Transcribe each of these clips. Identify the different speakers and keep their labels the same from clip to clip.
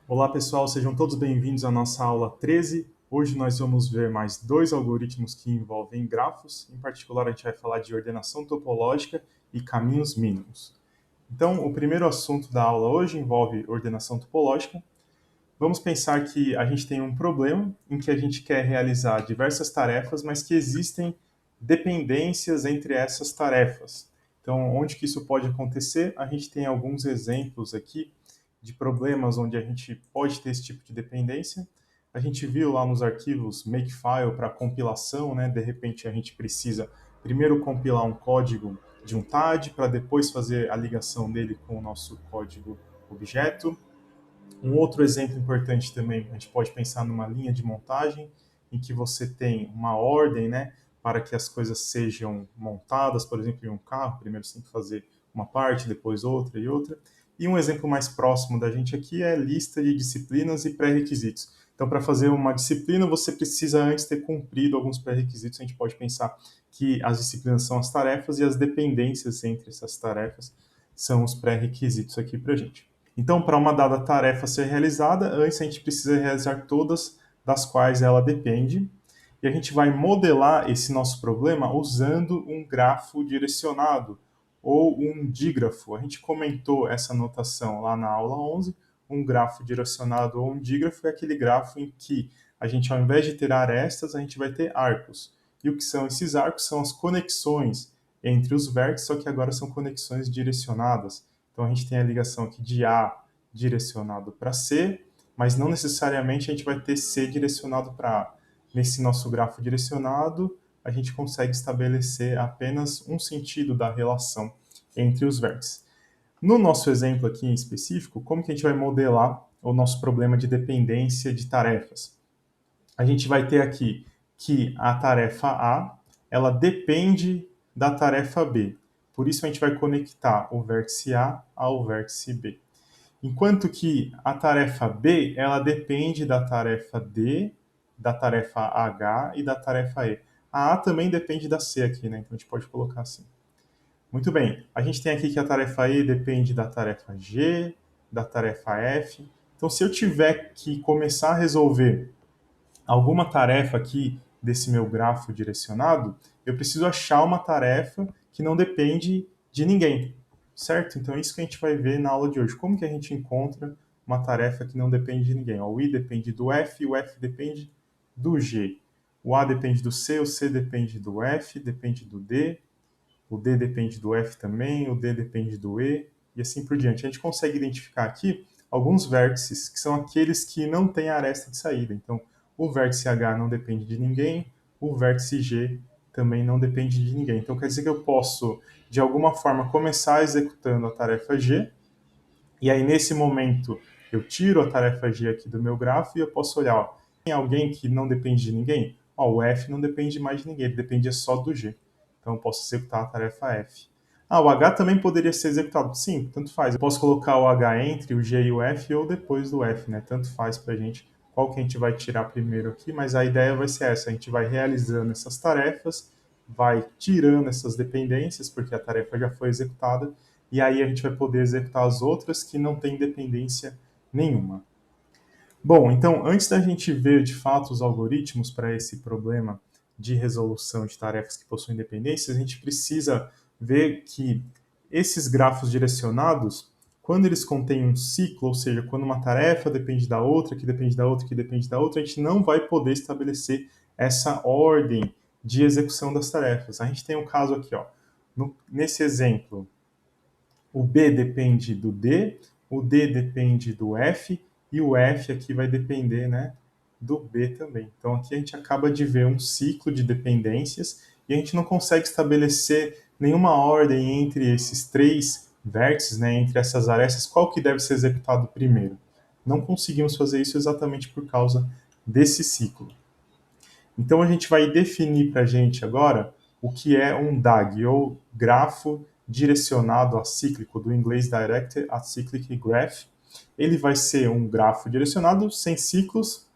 Speaker 1: Olá pessoal, sejam todos bem-vindos à nossa aula 13. Hoje nós vamos ver mais dois algoritmos que envolvem grafos. Em particular, a gente vai falar de ordenação topológica e caminhos mínimos. Então, o primeiro assunto da aula hoje envolve ordenação topológica. Vamos pensar que a gente tem um problema em que a gente quer realizar diversas tarefas, mas que existem dependências entre essas tarefas. Então, onde que isso pode acontecer? A gente tem alguns exemplos aqui de problemas onde a gente pode ter esse tipo de dependência. A gente viu lá nos arquivos Makefile para compilação, né? De repente a gente precisa primeiro compilar um código de um TAD para depois fazer a ligação dele com o nosso código objeto. Um outro exemplo importante também, a gente pode pensar numa linha de montagem em que você tem uma ordem, né, para que as coisas sejam montadas, por exemplo, em um carro, primeiro você tem que fazer uma parte, depois outra e outra. E um exemplo mais próximo da gente aqui é a lista de disciplinas e pré-requisitos. Então, para fazer uma disciplina, você precisa antes ter cumprido alguns pré-requisitos. A gente pode pensar que as disciplinas são as tarefas e as dependências entre essas tarefas são os pré-requisitos aqui para a gente. Então, para uma dada tarefa ser realizada, antes a gente precisa realizar todas das quais ela depende. E a gente vai modelar esse nosso problema usando um grafo direcionado ou um dígrafo. A gente comentou essa notação lá na aula 11. Um grafo direcionado ou um dígrafo é aquele grafo em que a gente, ao invés de ter arestas, a gente vai ter arcos. E o que são esses arcos? São as conexões entre os vértices, só que agora são conexões direcionadas. Então a gente tem a ligação aqui de A direcionado para C, mas não necessariamente a gente vai ter C direcionado para A. Nesse nosso grafo direcionado, a gente consegue estabelecer apenas um sentido da relação entre os vértices. No nosso exemplo aqui em específico, como que a gente vai modelar o nosso problema de dependência de tarefas? A gente vai ter aqui que a tarefa A, ela depende da tarefa B. Por isso a gente vai conectar o vértice A ao vértice B. Enquanto que a tarefa B, ela depende da tarefa D, da tarefa H e da tarefa E. A A também depende da C aqui, né? Então a gente pode colocar assim. Muito bem. A gente tem aqui que a tarefa E depende da tarefa G, da tarefa F. Então, se eu tiver que começar a resolver alguma tarefa aqui desse meu grafo direcionado, eu preciso achar uma tarefa que não depende de ninguém, certo? Então, é isso que a gente vai ver na aula de hoje. Como que a gente encontra uma tarefa que não depende de ninguém? O I depende do F, o F depende do G. O A depende do C, o C depende do F, depende do D, o D depende do F também, o D depende do E, e assim por diante. A gente consegue identificar aqui alguns vértices que são aqueles que não têm aresta de saída. Então, o vértice H não depende de ninguém, o vértice G também não depende de ninguém. Então, quer dizer que eu posso, de alguma forma, começar executando a tarefa G, e aí, nesse momento, eu tiro a tarefa G aqui do meu grafo e eu posso olhar, ó, tem alguém que não depende de ninguém? Ó, o F não depende mais de ninguém, ele depende só do G. Então, eu posso executar a tarefa F. Ah, o H também poderia ser executado. Sim, tanto faz. Eu posso colocar o H entre o G e o F ou depois do F, né? Tanto faz pra gente qual que a gente vai tirar primeiro aqui, mas a ideia vai ser essa. A gente vai realizando essas tarefas, vai tirando essas dependências, porque a tarefa já foi executada, e aí a gente vai poder executar as outras que não têm dependência nenhuma. Bom, então, antes da gente ver de fato os algoritmos para esse problema de resolução de tarefas que possuem dependências, a gente precisa ver que esses grafos direcionados, quando eles contêm um ciclo, ou seja, quando uma tarefa depende da outra, que depende da outra, que depende da outra, a gente não vai poder estabelecer essa ordem de execução das tarefas. A gente tem um caso aqui, ó. Nesse exemplo, o B depende do D, o D depende do F e o F aqui vai depender, né, do B também. Então aqui a gente acaba de ver um ciclo de dependências e a gente não consegue estabelecer nenhuma ordem entre esses três vértices, né, entre essas arestas, qual que deve ser executado primeiro. Não conseguimos fazer isso exatamente por causa desse ciclo. Então a gente vai definir para a gente agora o que é um DAG, ou grafo direcionado acíclico, do inglês Directed Acyclic Graph. Ele vai ser um grafo direcionado sem ciclos,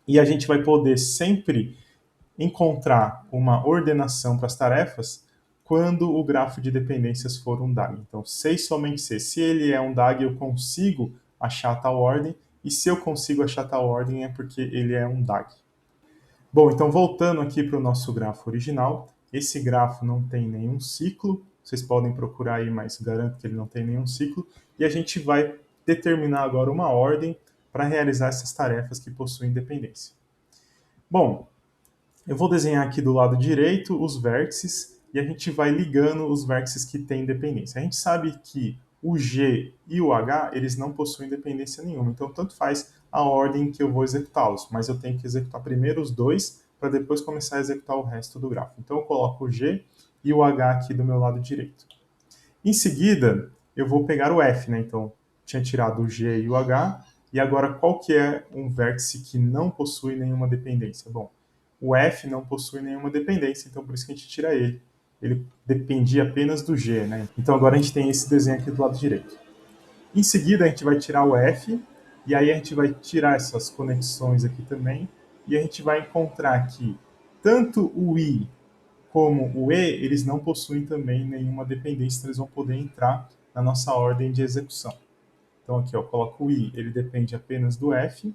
Speaker 1: e a gente vai poder sempre encontrar uma ordenação para as tarefas quando o grafo de dependências for um DAG. Então, se e somente se ele é um DAG, eu consigo achar tal ordem, e se eu consigo achar tal ordem é porque ele é um DAG. Bom, então voltando aqui para o nosso grafo original, esse grafo não tem nenhum ciclo, vocês podem procurar aí, mas garanto que ele não tem nenhum ciclo, e a gente vai determinar agora uma ordem para realizar essas tarefas que possuem dependência. Bom, eu vou desenhar aqui do lado direito os vértices e a gente vai ligando os vértices que têm dependência. A gente sabe que o G e o H, eles não possuem dependência nenhuma, então tanto faz a ordem que eu vou executá-los, mas eu tenho que executar primeiro os dois para depois começar a executar o resto do grafo. Então eu coloco o G e o H aqui do meu lado direito. Em seguida, eu vou pegar o F, né? Então, tinha tirado o G e o H, e agora qual que é um vértice que não possui nenhuma dependência? Bom, o F não possui nenhuma dependência, então por isso que a gente tira ele. Ele dependia apenas do G, né? Então agora a gente tem esse desenho aqui do lado direito. Em seguida a gente vai tirar o F, e aí a gente vai tirar essas conexões aqui também, e a gente vai encontrar que tanto o I como o E, eles não possuem também nenhuma dependência, então eles vão poder entrar na nossa ordem de execução. Então aqui eu coloco o I, ele depende apenas do F,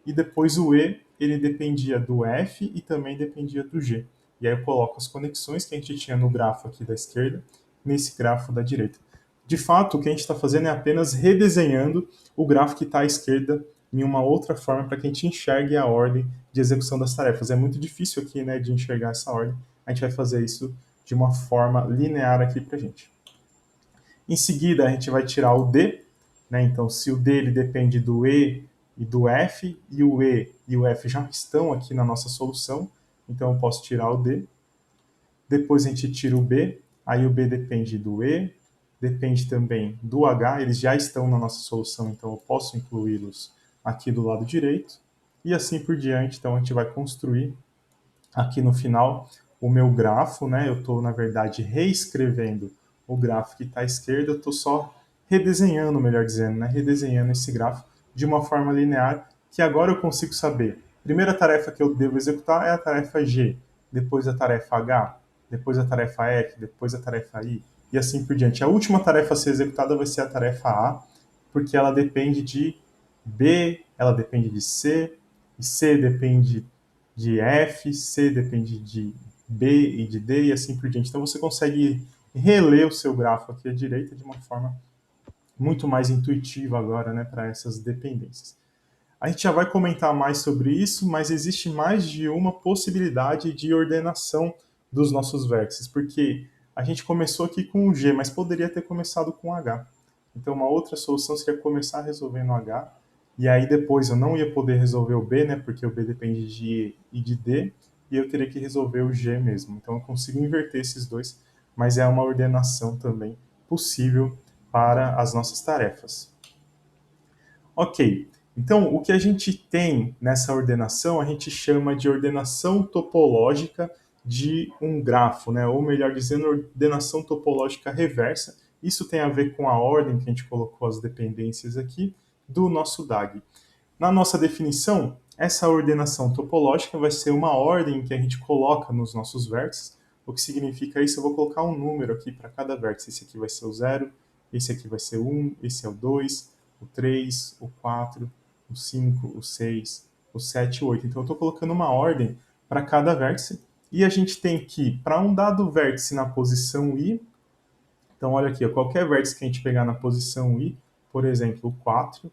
Speaker 1: e depois o E, ele dependia do F e também dependia do G. E aí eu coloco as conexões que a gente tinha no grafo aqui da esquerda, nesse grafo da direita. De fato, o que a gente está fazendo é apenas redesenhando o grafo que está à esquerda em uma outra forma para que a gente enxergue a ordem de execução das tarefas. É muito difícil aqui, né, de enxergar essa ordem. A gente vai fazer isso de uma forma linear aqui para a gente. Em seguida, a gente vai tirar o D, né? Então, se o D ele depende do E e do F, e o E e o F já estão aqui na nossa solução, então eu posso tirar o D. Depois a gente tira o B, aí o B depende do E, depende também do H, eles já estão na nossa solução, então eu posso incluí-los aqui do lado direito, e assim por diante. Então a gente vai construir aqui no final o meu grafo, né? Eu estou, na verdade, reescrevendo o grafo que está à esquerda, eu estou só redesenhando, melhor dizendo, né? Redesenhando esse grafo de uma forma linear, que agora eu consigo saber. Primeira tarefa que eu devo executar é a tarefa G, depois a tarefa H, depois a tarefa F, depois a tarefa I, e assim por diante. A última tarefa a ser executada vai ser a tarefa A, porque ela depende de B, ela depende de C, e C depende de F, C depende de B e de D e assim por diante. Então você consegue reler o seu grafo aqui à direita de uma forma muito mais intuitiva agora, né, para essas dependências. A gente já vai comentar mais sobre isso, mas existe mais de uma possibilidade de ordenação dos nossos vértices, porque a gente começou aqui com o G, mas poderia ter começado com o H. Então, uma outra solução seria começar resolvendo o H, e aí depois eu não ia poder resolver o B, né, porque o B depende de E e de D, e eu teria que resolver o G mesmo. Então, eu consigo inverter esses dois, mas é uma ordenação também possível para as nossas tarefas. Ok, então o que a gente tem nessa ordenação a gente chama de ordenação topológica de um grafo, né? Ou melhor dizendo, ordenação topológica reversa. Isso tem a ver com a ordem que a gente colocou as dependências aqui do nosso DAG. Na nossa definição, essa ordenação topológica vai ser uma ordem que a gente coloca nos nossos vértices. O que significa isso? Eu vou colocar um número aqui para cada vértice. Esse aqui vai ser o 0, esse aqui vai ser o 1, esse é o 2, o 3, o 4, o 5, o 6, o 7 e o 8. Então eu estou colocando uma ordem para cada vértice. E a gente tem que, para um dado vértice na posição I, então olha aqui, qualquer vértice que a gente pegar na posição I, por exemplo, o 4,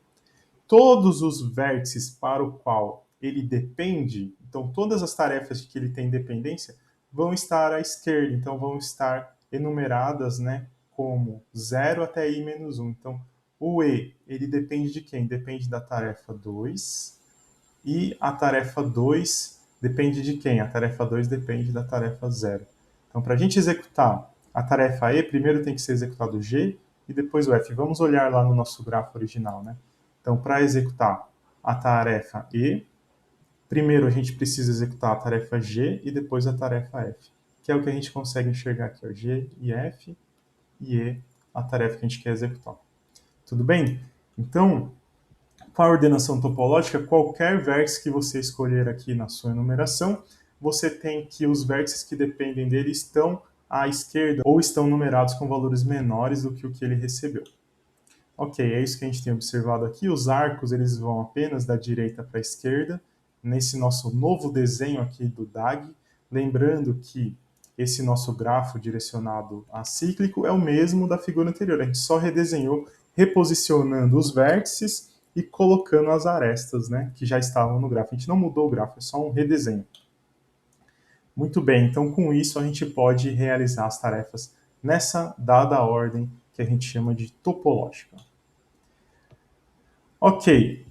Speaker 1: todos os vértices para o qual ele depende, então todas as tarefas de que ele tem dependência, vão estar à esquerda, então vão estar enumeradas, né, como 0 até i menos 1. Então, o E, ele depende de quem? Depende da tarefa 2, e a tarefa 2 depende de quem? A tarefa 2 depende da tarefa 0. Então, para a gente executar a tarefa E, primeiro tem que ser executado o G e depois o F. Vamos olhar lá no nosso grafo original, né? Então, para executar a tarefa E, primeiro a gente precisa executar a tarefa G e depois a tarefa F, que é o que a gente consegue enxergar aqui, ó, G e F, e E, a tarefa que a gente quer executar. Tudo bem? Então, com a ordenação topológica, qualquer vértice que você escolher aqui na sua enumeração, você tem que os vértices que dependem dele estão à esquerda ou estão numerados com valores menores do que o que ele recebeu. Ok, é isso que a gente tem observado aqui. Os arcos eles vão apenas da direita para a esquerda, nesse nosso novo desenho aqui do DAG. Lembrando que esse nosso grafo direcionado a cíclico é o mesmo da figura anterior. A gente só redesenhou, reposicionando os vértices e colocando as arestas, né, que já estavam no grafo. A gente não mudou o grafo, é só um redesenho. Muito bem, então com isso a gente pode realizar as tarefas nessa dada ordem que a gente chama de topológica. Ok,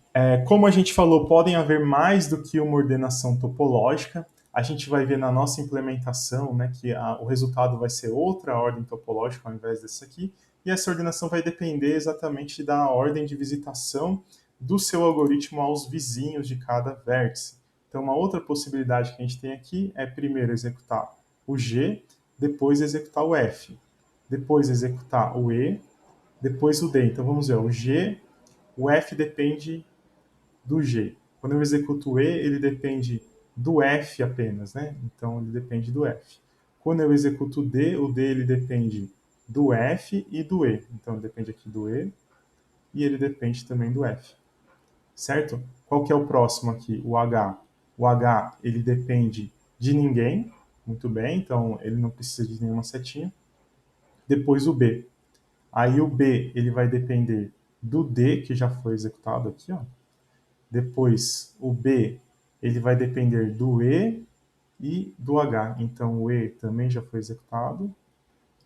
Speaker 1: como a gente falou, podem haver mais do que uma ordenação topológica. A gente vai ver na nossa implementação, né, que o resultado vai ser outra ordem topológica ao invés dessa aqui, e essa ordenação vai depender exatamente da ordem de visitação do seu algoritmo aos vizinhos de cada vértice. Então, uma outra possibilidade que a gente tem aqui é primeiro executar o G, depois executar o F, depois executar o E, depois o D. Então, vamos ver, o G, o F depende do G. Quando eu executo o E, ele depende do F apenas, né? Então ele depende do F. Quando eu executo o D ele depende do F e do E. Então ele depende aqui do E e ele depende também do F. Certo? Qual que é o próximo aqui? O H. O H ele depende de ninguém. Muito bem, então ele não precisa de nenhuma setinha. Depois o B. Aí o B ele vai depender do D, que já foi executado aqui, ó. Depois, o B, ele vai depender do E e do H. Então, o E também já foi executado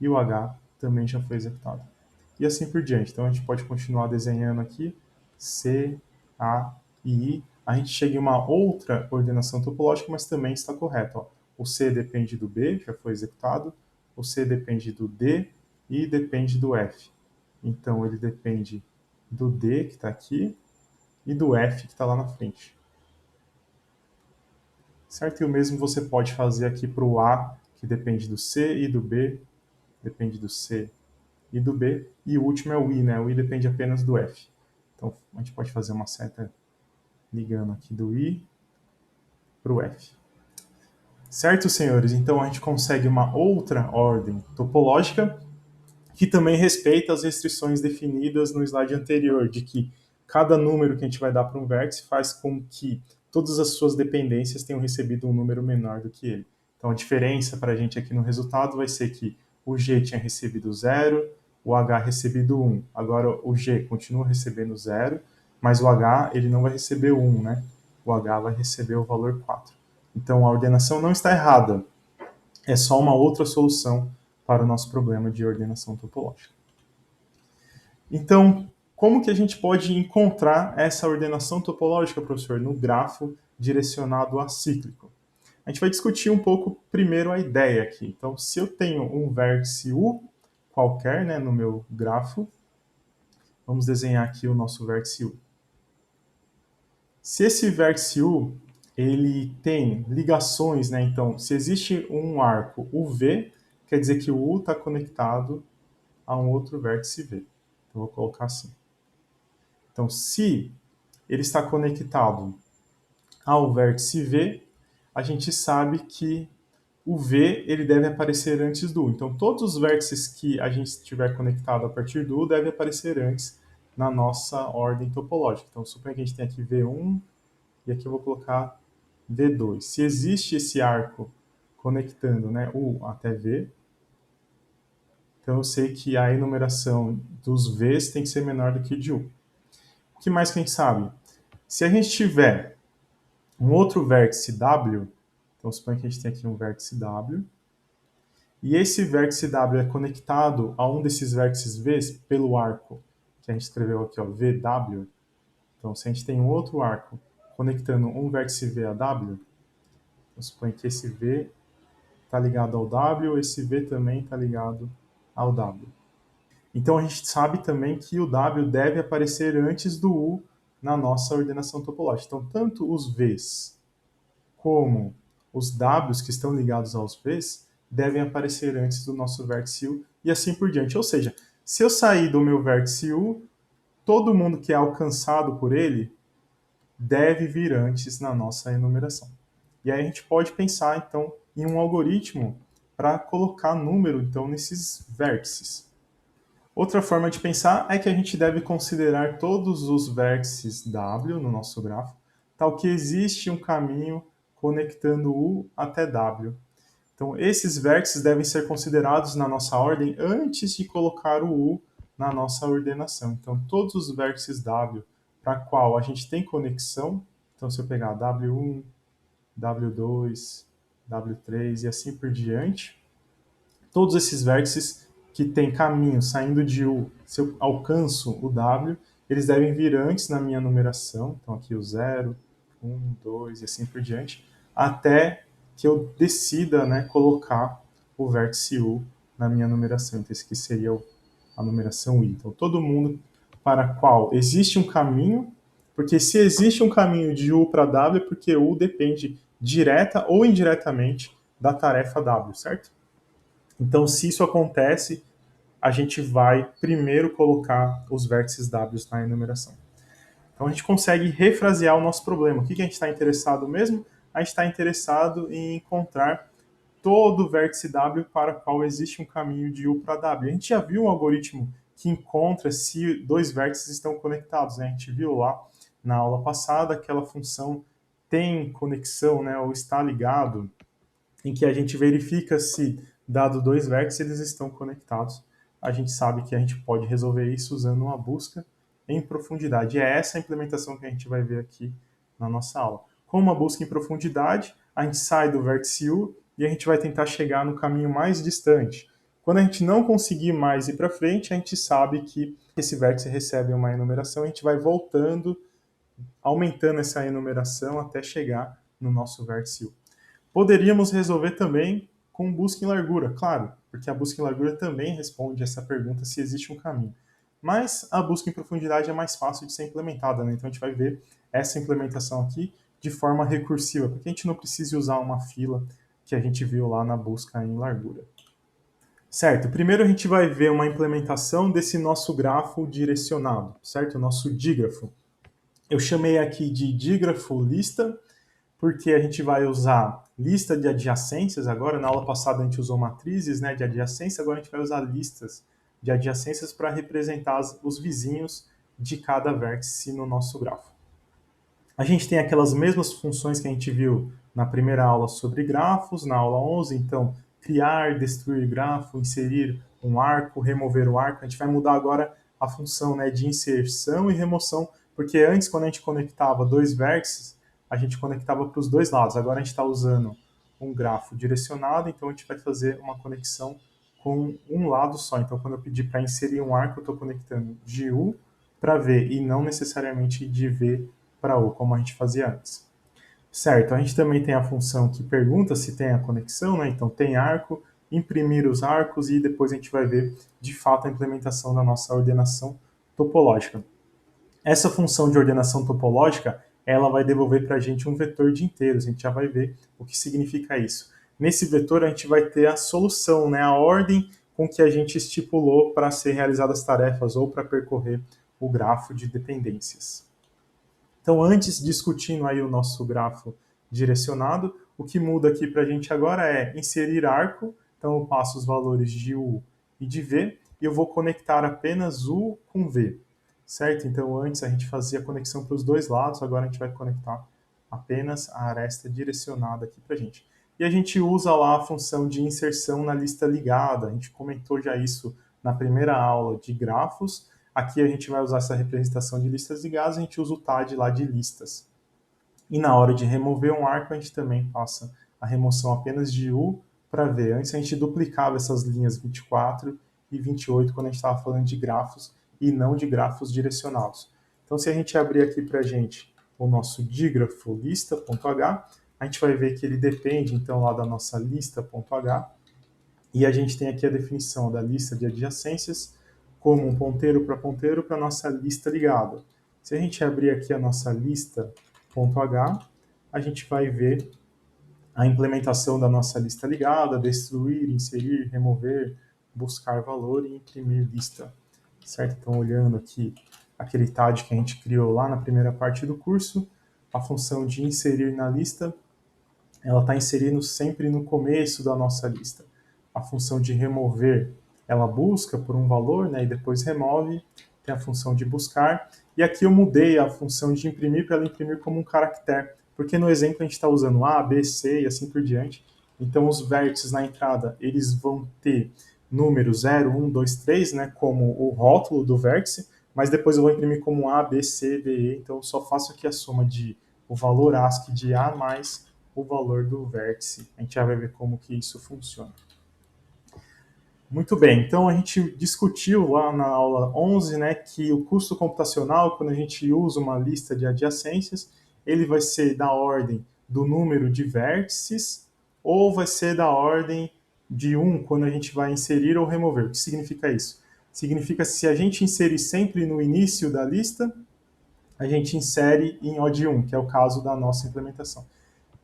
Speaker 1: e o H também já foi executado. E assim por diante. Então, a gente pode continuar desenhando aqui C, A e I. A gente chega em uma outra ordenação topológica, mas também está correto. Ó. O C depende do B, já foi executado. O C depende do D e depende do F. Então, ele depende do D, que está aqui, e do F, que está lá na frente. Certo? E o mesmo você pode fazer aqui para o A, que depende do C e do B, depende do C e do B, e o último é o I, né? O I depende apenas do F. Então a gente pode fazer uma seta ligando aqui do I para o F. Certo, senhores? Então a gente consegue uma outra ordem topológica que também respeita as restrições definidas no slide anterior, de que cada número que a gente vai dar para um vértice faz com que todas as suas dependências tenham recebido um número menor do que ele. Então a diferença para a gente aqui no resultado vai ser que o G tinha recebido 0, o H recebido 1. Agora o G continua recebendo 0, mas o H ele não vai receber 1, né? O H vai receber o valor 4. Então a ordenação não está errada, é só uma outra solução para o nosso problema de ordenação topológica. Então, como que a gente pode encontrar essa ordenação topológica, professor, no grafo direcionado a cíclico? A gente vai discutir um pouco primeiro a ideia aqui. Então, se eu tenho um vértice U qualquer, né, no meu grafo, vamos desenhar aqui o nosso vértice U. Se esse vértice U ele tem ligações, né? Então, se existe um arco UV, quer dizer que o U está conectado a um outro vértice V. Então, vou colocar assim. Então, se ele está conectado ao vértice V, a gente sabe que o V ele deve aparecer antes do U. Então, todos os vértices que a gente tiver conectado a partir do U devem aparecer antes na nossa ordem topológica. Então, suponha que a gente tem aqui V1 e aqui eu vou colocar V2. Se existe esse arco conectando, né, U até V, então eu sei que a enumeração dos Vs tem que ser menor do que de U. O que mais que a gente sabe? Se a gente tiver um outro vértice W, então suponha que a gente tem aqui um vértice W, e esse vértice W é conectado a um desses vértices V pelo arco que a gente escreveu aqui, ó, VW. Então, se a gente tem um outro arco conectando um vértice V a W, então suponha que esse V está ligado ao W, esse V também está ligado ao W. Então, a gente sabe também que o W deve aparecer antes do U na nossa ordenação topológica. Então, tanto os Vs como os Ws que estão ligados aos Vs devem aparecer antes do nosso vértice U e assim por diante. Ou seja, se eu sair do meu vértice U, todo mundo que é alcançado por ele deve vir antes na nossa enumeração. E aí a gente pode pensar, então, em um algoritmo para colocar número então nesses vértices. Outra forma de pensar é que a gente deve considerar todos os vértices W no nosso grafo, tal que existe um caminho conectando U até W. Então, esses vértices devem ser considerados na nossa ordem antes de colocar o U na nossa ordenação. Então, todos os vértices W para qual a gente tem conexão, então se eu pegar W1, W2, W3 e assim por diante, todos esses vértices que têm caminho saindo de U, se eu alcanço o W, eles devem vir antes na minha numeração, então aqui o 0, 1, 2 e assim por diante, até que eu decida, né, colocar o vértice U na minha numeração. Então esse aqui seria a numeração I. Então todo mundo para qual existe um caminho, porque se existe um caminho de U para W, é porque U depende direta ou indiretamente da tarefa W, certo? Então, se isso acontece, a gente vai primeiro colocar os vértices W na enumeração. Então, a gente consegue refrasear o nosso problema. O que a gente está interessado mesmo? A gente está interessado em encontrar todo o vértice W para o qual existe um caminho de U para W. A gente já viu um algoritmo que encontra se dois vértices estão conectados, né? A gente viu lá na aula passada aquela função tem conexão, né, ou está ligado, em que a gente verifica se, dado dois vértices, eles estão conectados. A gente sabe que a gente pode resolver isso usando uma busca em profundidade. E é essa a implementação que a gente vai ver aqui na nossa aula. Com uma busca em profundidade, a gente sai do vértice U e a gente vai tentar chegar no caminho mais distante. Quando a gente não conseguir mais ir para frente, a gente sabe que esse vértice recebe uma enumeração, a gente vai voltando, aumentando essa enumeração até chegar no nosso vértice U. Poderíamos resolver também com busca em largura, claro, porque a busca em largura também responde essa pergunta se existe um caminho. Mas a busca em profundidade é mais fácil de ser implementada, né? Então a gente vai ver essa implementação aqui de forma recursiva, para que a gente não precise usar uma fila que a gente viu lá na busca em largura. Certo, primeiro a gente vai ver uma implementação desse nosso grafo direcionado, certo? O nosso dígrafo. Eu chamei aqui de dígrafo lista, porque a gente vai usar lista de adjacências agora. Na aula passada a gente usou matrizes, né, de adjacência, agora a gente vai usar listas de adjacências para representar os vizinhos de cada vértice no nosso grafo. A gente tem aquelas mesmas funções que a gente viu na primeira aula sobre grafos, na aula 11, então criar, destruir grafo, inserir um arco, remover o arco. A gente vai mudar agora a função, né, de inserção e remoção, porque antes, quando a gente conectava dois vértices, a gente conectava para os dois lados. Agora a gente está usando um grafo direcionado, então a gente vai fazer uma conexão com um lado só. Então, quando eu pedir para inserir um arco, eu estou conectando de U para V e não necessariamente de V para U, como a gente fazia antes. Certo, a gente também tem a função que pergunta se tem a conexão, né? Então tem arco, imprimir os arcos e depois a gente vai ver de fato a implementação da nossa ordenação topológica. Essa função de ordenação topológica, ela vai devolver para a gente um vetor de inteiros, a gente já vai ver o que significa isso. Nesse vetor a gente vai ter a solução, né? A ordem com que a gente estipulou para ser realizadas as tarefas ou para percorrer o grafo de dependências. Então, antes discutindo aí o nosso grafo direcionado, o que muda aqui para a gente agora é inserir arco. Então, eu passo os valores de U e de V e eu vou conectar apenas U com V, certo? Então, antes a gente fazia a conexão para os dois lados, agora a gente vai conectar apenas a aresta direcionada aqui para a gente. E a gente usa lá a função de inserção na lista ligada. A gente comentou já isso na primeira aula de grafos. Aqui a gente vai usar essa representação de listas ligadas, a gente usa o TAD lá de listas. E na hora de remover um arco, a gente também passa a remoção apenas de U para V. Antes a gente duplicava essas linhas 24 e 28 quando a gente estava falando de grafos e não de grafos direcionados. Então, se a gente abrir aqui para a gente o nosso dígrafo lista.h, a gente vai ver que ele depende, então, lá da nossa lista.h, e a gente tem aqui a definição da lista de adjacências como um ponteiro para a nossa lista ligada. Se a gente abrir aqui a nossa lista.h, a gente vai ver a implementação da nossa lista ligada, destruir, inserir, remover, buscar valor e imprimir lista. Certo? Então, olhando aqui aquele TAD que a gente criou lá na primeira parte do curso, a função de inserir na lista, ela está inserindo sempre no começo da nossa lista. A função de remover, ela busca por um valor, né, e depois remove, tem a função de buscar, e aqui eu mudei a função de imprimir para ela imprimir como um caractere, porque no exemplo a gente está usando A, B, C e assim por diante, então os vértices na entrada, eles vão ter número 0, 1, 2, 3, né, como o rótulo do vértice, mas depois eu vou imprimir como A, B, C, D, E, então eu só faço aqui a soma de o valor ASCII de A mais o valor do vértice. A gente já vai ver como que isso funciona. Muito bem, então a gente discutiu lá na aula 11, né, que o custo computacional, quando a gente usa uma lista de adjacências, ele vai ser da ordem do número de vértices ou vai ser da ordem de 1 quando a gente vai inserir ou remover. O que significa isso? Significa que se a gente inserir sempre no início da lista, a gente insere em O de 1, que é o caso da nossa implementação.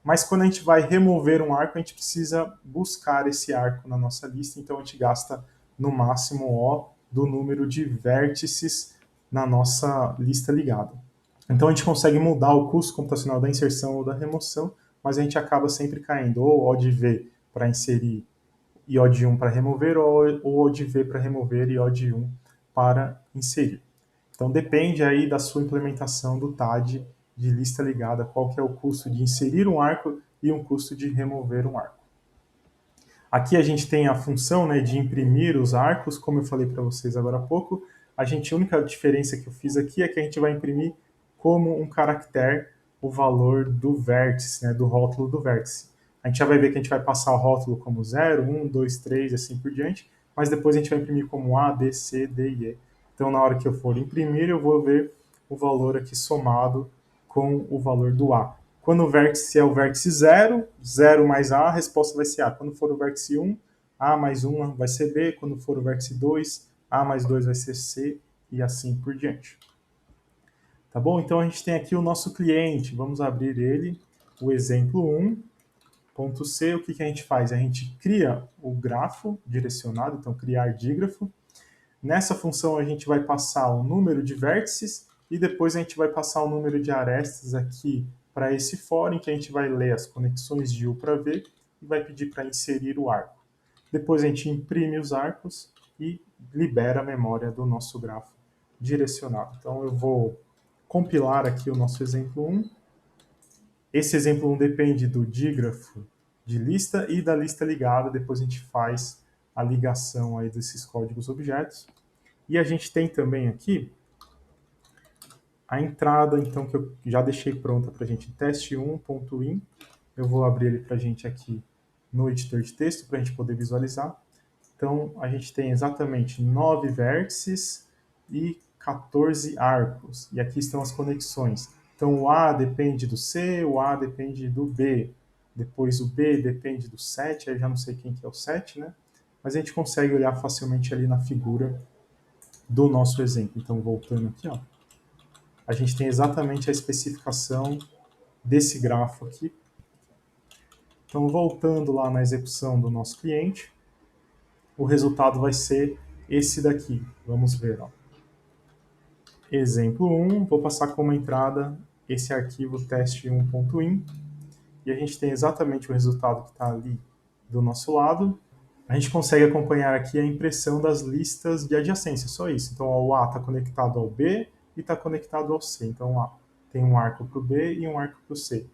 Speaker 1: Mas quando a gente vai remover um arco, a gente precisa buscar esse arco na nossa lista, então a gente gasta no máximo O do número de vértices na nossa lista ligada. Então a gente consegue mudar o custo computacional da inserção ou da remoção, mas a gente acaba sempre caindo ou O de V para inserir e O de 1 para remover, ou O de V para remover e O de 1 para inserir. Então depende aí da sua implementação do TAD de lista ligada, qual que é o custo de inserir um arco e um custo de remover um arco. Aqui a gente tem a função, né, de imprimir os arcos, como eu falei para vocês agora há pouco. A única diferença que eu fiz aqui é que a gente vai imprimir como um caractere o valor do vértice, né, do rótulo do vértice. A gente já vai ver que a gente vai passar o rótulo como 0, 1, 2, 3 e assim por diante, mas depois a gente vai imprimir como A, B, C, D e E. Então, na hora que eu for imprimir, eu vou ver o valor aqui somado com o valor do A. Quando o vértice é o vértice 0, 0 mais A, a resposta vai ser A. Quando for o vértice 1, A mais 1 vai ser B. Quando for o vértice 2, A mais 2 vai ser C e assim por diante. Tá bom? Então a gente tem aqui o nosso cliente. Vamos abrir ele, o exemplo 1.c. O que a gente faz? A gente cria o grafo direcionado, então criar dígrafo. Nessa função a gente vai passar o número de vértices e depois a gente vai passar o número de arestas aqui para esse for, em que a gente vai ler as conexões de U para V e vai pedir para inserir o arco. Depois a gente imprime os arcos e libera a memória do nosso grafo direcionado. Então eu vou compilar aqui o nosso exemplo 1. Esse exemplo 1 depende do dígrafo de lista e da lista ligada. Depois a gente faz a ligação aí desses códigos objetos. E a gente tem também aqui a entrada, então, que eu já deixei pronta para a gente, teste1.in. Eu vou abrir ele para a gente aqui no editor de texto, para a gente poder visualizar. Então, a gente tem exatamente 9 vértices e 14 arcos. E aqui estão as conexões. Então, o A depende do C, o A depende do B. Depois, o B depende do 7, aí já não sei quem que é o 7, né? Mas a gente consegue olhar facilmente ali na figura do nosso exemplo. Então, voltando aqui, ó, a gente tem exatamente a especificação desse grafo aqui. Então, voltando lá na execução do nosso cliente, o resultado vai ser esse daqui. Vamos ver. Ó. Exemplo 1, vou passar como entrada esse arquivo teste1.in e a gente tem exatamente o resultado que está ali do nosso lado. A gente consegue acompanhar aqui a impressão das listas de adjacência, só isso. Então, o A está conectado ao B e está conectado ao C. Então, A tem um arco para o B e um arco para o C.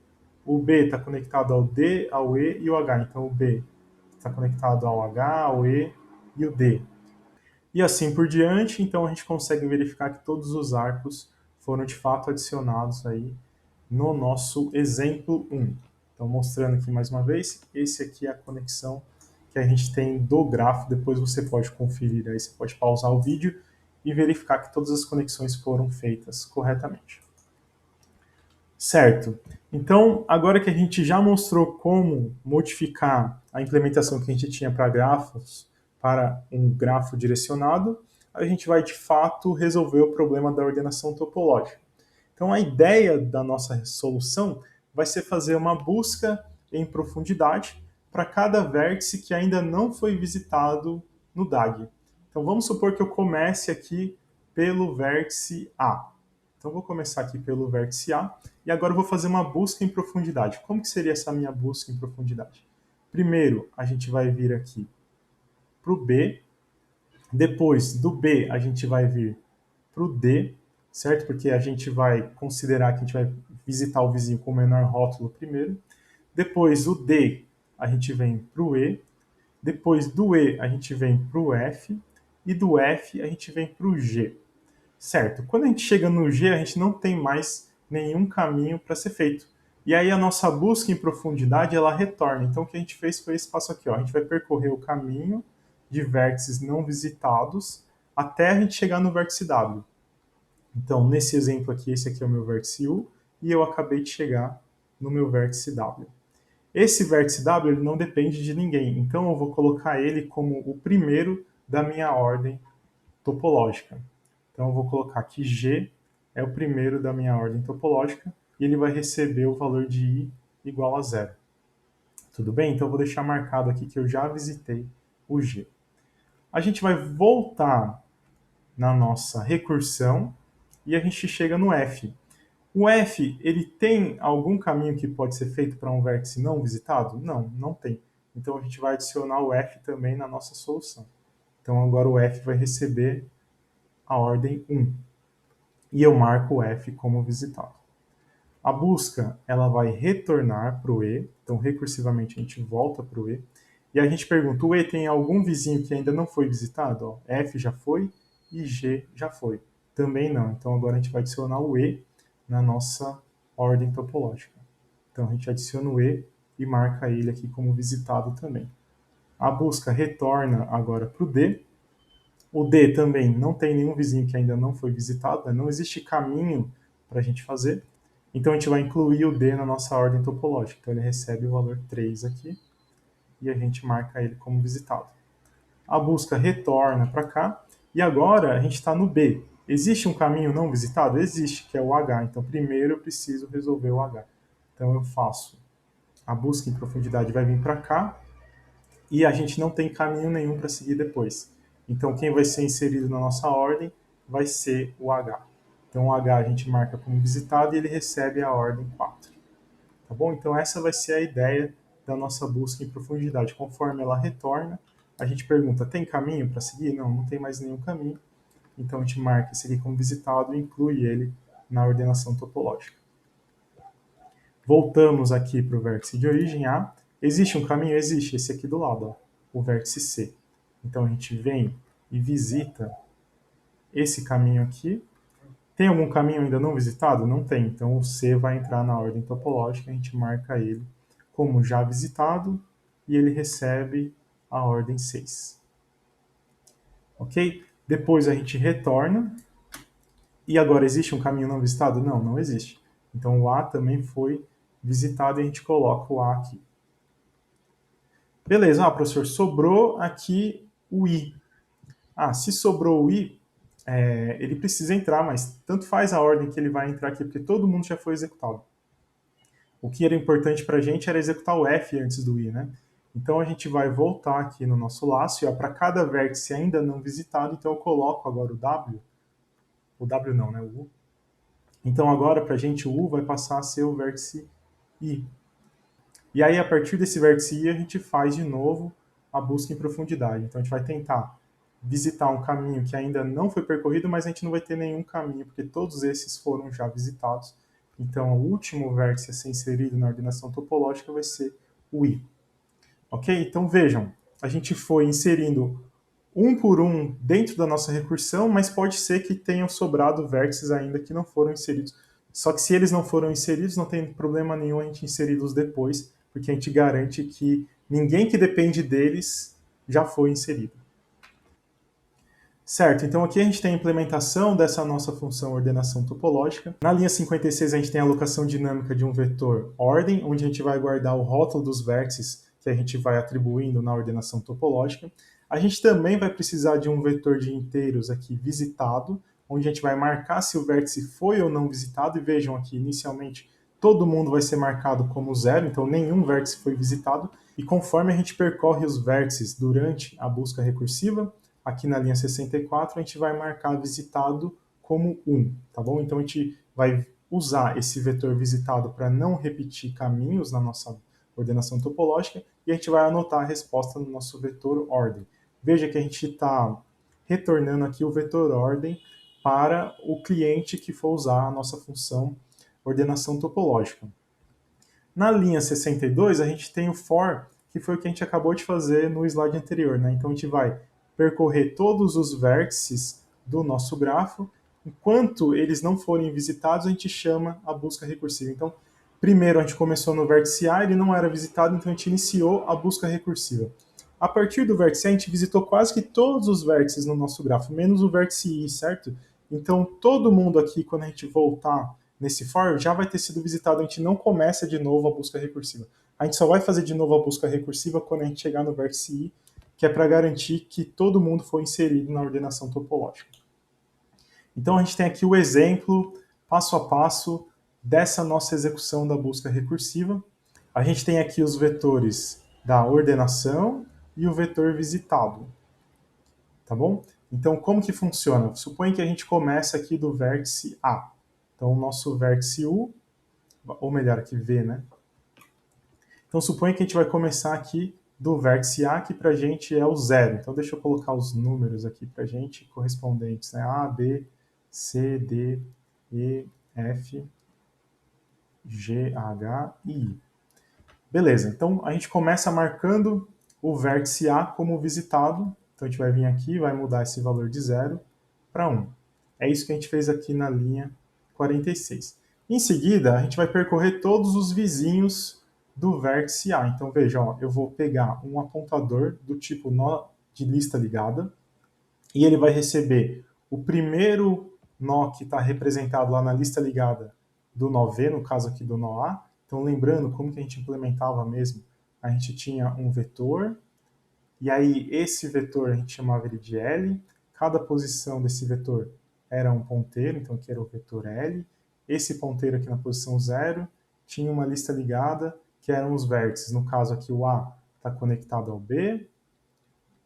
Speaker 1: O B está conectado ao D, ao E e ao H. Então, o B está conectado ao H, ao E e o D. E assim por diante, então a gente consegue verificar que todos os arcos foram de fato adicionados aí no nosso exemplo 1. Então, mostrando aqui mais uma vez, esse aqui é a conexão que a gente tem do grafo. Depois você pode conferir aí, você pode pausar o vídeo e verificar que todas as conexões foram feitas corretamente. Certo. Então, agora que a gente já mostrou como modificar a implementação que a gente tinha para grafos para um grafo direcionado, a gente vai de fato resolver o problema da ordenação topológica. Então, a ideia da nossa solução vai ser fazer uma busca em profundidade para cada vértice que ainda não foi visitado no DAG. Então, vamos supor que eu comece aqui pelo vértice A. Então, vou começar aqui pelo vértice A e agora eu vou fazer uma busca em profundidade. Como que seria essa minha busca em profundidade? Primeiro, a gente vai vir aqui para o B Depois do B, a gente vai vir para o D, certo? Porque a gente vai considerar que a gente vai visitar o vizinho com o menor rótulo primeiro. Depois o D, a gente vem para o E. Depois do E, a gente vem para o F. E do F, a gente vem para o G. Certo? Quando a gente chega no G, a gente não tem mais nenhum caminho para ser feito. E aí a nossa busca em profundidade, ela retorna. Então o que a gente fez foi esse passo aqui. Ó. A gente vai percorrer o caminho de vértices não visitados até a gente chegar no vértice W. Então, nesse exemplo aqui, esse aqui é o meu vértice U, e eu acabei de chegar no meu vértice W. Esse vértice W ele não depende de ninguém, então eu vou colocar ele como o primeiro da minha ordem topológica. Então eu vou colocar que G é o primeiro da minha ordem topológica e ele vai receber o valor de I igual a zero. Tudo bem? Então eu vou deixar marcado aqui que eu já visitei o G. A gente vai voltar na nossa recursão e a gente chega no F. O F, ele tem algum caminho que pode ser feito para um vértice não visitado? Não, não tem. Então a gente vai adicionar o F também na nossa solução. Então agora o F vai receber a ordem 1. E eu marco o F como visitado. A busca, ela vai retornar para o E. Então recursivamente a gente volta para o E. E a gente pergunta, o E tem algum vizinho que ainda não foi visitado? Ó, F já foi e G já foi. Também não. Então agora a gente vai adicionar o E na nossa ordem topológica. Então a gente adiciona o E e marca ele aqui como visitado também. A busca retorna agora para o D. O D também não tem nenhum vizinho que ainda não foi visitado, né? Não existe caminho para a gente fazer. Então a gente vai incluir o D na nossa ordem topológica. Então ele recebe o valor 3 aqui e a gente marca ele como visitado. A busca retorna para cá e agora a gente está no B. Existe um caminho não visitado? Existe, que é o H. Então primeiro eu preciso resolver o H. Então eu faço a busca em profundidade vai vir para cá e a gente não tem caminho nenhum para seguir depois. Então quem vai ser inserido na nossa ordem vai ser o H. Então o H a gente marca como visitado e ele recebe a ordem 4. Tá bom? Então essa vai ser a ideia da nossa busca em profundidade. Conforme ela retorna, a gente pergunta, tem caminho para seguir? Não, não tem mais nenhum caminho. Então a gente marca esse aqui como visitado e inclui ele na ordenação topológica. Voltamos aqui para o vértice de origem A. Existe um caminho? Existe, esse aqui do lado, ó, o vértice C. Então a gente vem e visita esse caminho aqui. Tem algum caminho ainda não visitado? Não tem. Então o C vai entrar na ordem topológica, a gente marca ele como já visitado e ele recebe a ordem 6. Ok? Depois a gente retorna. E agora, existe um caminho não visitado? Não, não existe. Então o A também foi visitado e a gente coloca o A aqui. Beleza, professor, sobrou aqui o I. Se sobrou o I, ele precisa entrar, mas tanto faz a ordem que ele vai entrar aqui, porque todo mundo já foi executado. O que era importante para a gente era executar o F antes do I, né? Então a gente vai voltar aqui no nosso laço, e para cada vértice ainda não visitado, então eu coloco agora o W não, né? O U. Então agora para a gente o U vai passar a ser o vértice I. E aí a partir desse vértice I a gente faz de novo a busca em profundidade. Então a gente vai tentar visitar um caminho que ainda não foi percorrido, mas a gente não vai ter nenhum caminho, porque todos esses foram já visitados. Então, o último vértice a ser inserido na ordenação topológica vai ser o I. Ok? Então, vejam, a gente foi inserindo um por um dentro da nossa recursão, mas pode ser que tenham sobrado vértices ainda que não foram inseridos. Só que se eles não foram inseridos, não tem problema nenhum a gente inseri-los depois, porque a gente garante que ninguém que depende deles já foi inserido. Certo, então aqui a gente tem a implementação dessa nossa função ordenação topológica. Na linha 56 a gente tem a alocação dinâmica de um vetor ordem, onde a gente vai guardar o rótulo dos vértices que a gente vai atribuindo na ordenação topológica. A gente também vai precisar de um vetor de inteiros aqui visitado, onde a gente vai marcar se o vértice foi ou não visitado. E vejam aqui, inicialmente, todo mundo vai ser marcado como zero, então nenhum vértice foi visitado. E conforme a gente percorre os vértices durante a busca recursiva, aqui na linha 64, a gente vai marcar visitado como 1, tá bom? Então a gente vai usar esse vetor visitado para não repetir caminhos na nossa ordenação topológica e a gente vai anotar a resposta no nosso vetor ordem. Veja que a gente está retornando aqui o vetor ordem para o cliente que for usar a nossa função ordenação topológica. Na linha 62, a gente tem o for, que foi o que a gente acabou de fazer no slide anterior, né? Então a gente vai percorrer todos os vértices do nosso grafo. Enquanto eles não forem visitados, a gente chama a busca recursiva. Então, primeiro a gente começou no vértice A, ele não era visitado, então a gente iniciou a busca recursiva. A partir do vértice A, a gente visitou quase que todos os vértices no nosso grafo, menos o vértice I, certo? Então, todo mundo aqui, quando a gente voltar nesse for, já vai ter sido visitado. A gente não começa de novo a busca recursiva. A gente só vai fazer de novo a busca recursiva quando a gente chegar no vértice I, que é para garantir que todo mundo foi inserido na ordenação topológica. Então, a gente tem aqui o exemplo, passo a passo, dessa nossa execução da busca recursiva. A gente tem aqui os vetores da ordenação e o vetor visitado. Tá bom? Então, como que funciona? Suponha que a gente começa aqui do vértice A. Então, o nosso vértice U, ou melhor, aqui V, né? Então, suponha que a gente vai começar aqui do vértice A, que para a gente é o 0. Então, deixa eu colocar os números aqui para a gente, correspondentes, né? A, B, C, D, E, F, G, H e I. Beleza, então a gente começa marcando o vértice A como visitado. Então, a gente vai vir aqui, vai mudar esse valor de 0 para 1. É isso que a gente fez aqui na linha 46. Em seguida, a gente vai percorrer todos os vizinhos do vértice A. Então, veja, ó, eu vou pegar um apontador do tipo nó de lista ligada e ele vai receber o primeiro nó que está representado lá na lista ligada do nó V, no caso aqui do nó A. Então, lembrando como que a gente implementava mesmo, a gente tinha um vetor, e aí esse vetor a gente chamava ele de L, cada posição desse vetor era um ponteiro, então aqui era o vetor L, esse ponteiro aqui na posição 0 tinha uma lista ligada, que eram os vértices, no caso aqui o A está conectado ao B,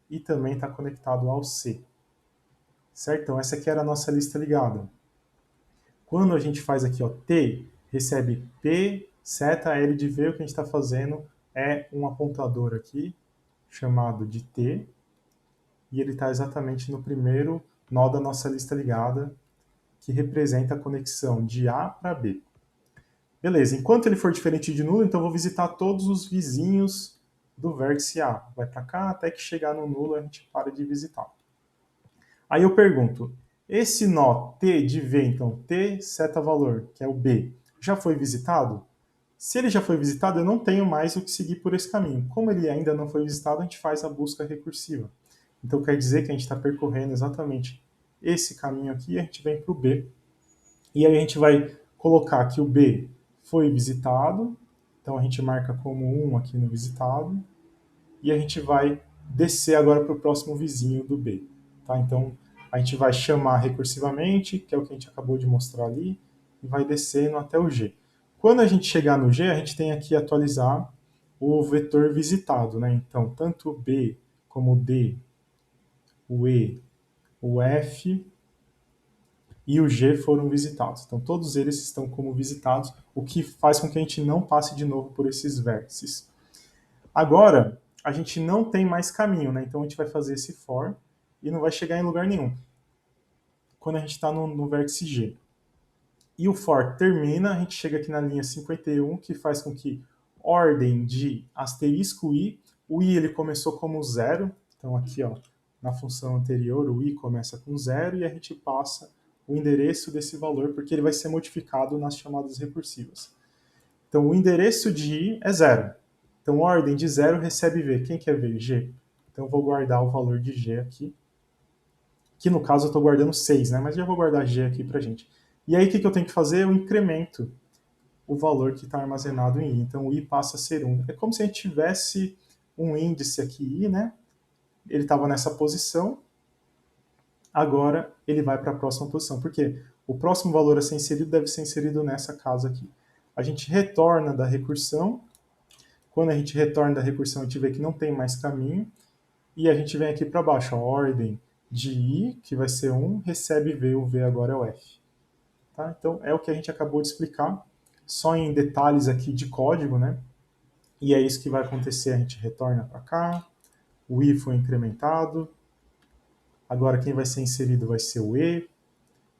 Speaker 1: e também está conectado ao C. Certo? Então essa aqui era a nossa lista ligada. Quando a gente faz aqui ó, T, recebe P, seta, L de V, o que a gente está fazendo é um apontador aqui, chamado de T, e ele está exatamente no primeiro nó da nossa lista ligada, que representa a conexão de A para B. Beleza, enquanto ele for diferente de nulo, então eu vou visitar todos os vizinhos do vértice A. Vai para cá até que chegar no nulo a gente para de visitar. Aí eu pergunto, esse nó T de V, então T seta valor, que é o B, já foi visitado? Se ele já foi visitado, eu não tenho mais o que seguir por esse caminho. Como ele ainda não foi visitado, a gente faz a busca recursiva. Então quer dizer que a gente está percorrendo exatamente esse caminho aqui e a gente vem para o B. E aí a gente vai colocar que o B foi visitado, então a gente marca como 1 aqui no visitado, e a gente vai descer agora para o próximo vizinho do B. Tá? Então a gente vai chamar recursivamente, que é o que a gente acabou de mostrar ali, e vai descendo até o G. Quando a gente chegar no G, a gente tem aqui atualizar o vetor visitado, né? Então, tanto o B como o D, o E, o F e o G foram visitados. Então, todos eles estão como visitados, o que faz com que a gente não passe de novo por esses vértices. Agora, a gente não tem mais caminho, né? Então, a gente vai fazer esse for e não vai chegar em lugar nenhum quando a gente está no vértice G. E o for termina, a gente chega aqui na linha 51, que faz com que ordem de asterisco i, o i ele começou como 0, então aqui ó, na função anterior o i começa com 0 e a gente passa o endereço desse valor, porque ele vai ser modificado nas chamadas recursivas. Então o endereço de i é 0. Então ordem de 0 recebe v. Quem quer ver? G. Então eu vou guardar o valor de g aqui, que no caso eu estou guardando 6, né? Mas já vou guardar g aqui para gente. E aí o que eu tenho que fazer? Eu incremento o valor que está armazenado em i. Então o i passa a ser 1. É como se a gente tivesse um índice aqui i, né? Ele estava nessa posição, agora ele vai para a próxima posição. Por quê? O próximo valor a ser inserido deve ser inserido nessa casa aqui. A gente retorna da recursão. Quando a gente retorna da recursão, a gente vê que não tem mais caminho. E a gente vem aqui para baixo, a ordem de i, que vai ser 1, recebe v, o v agora é o f. Tá? Então, é o que a gente acabou de explicar, só em detalhes aqui de código, né? E é isso que vai acontecer, a gente retorna para cá, o i foi incrementado, Agora quem vai ser inserido vai ser o E,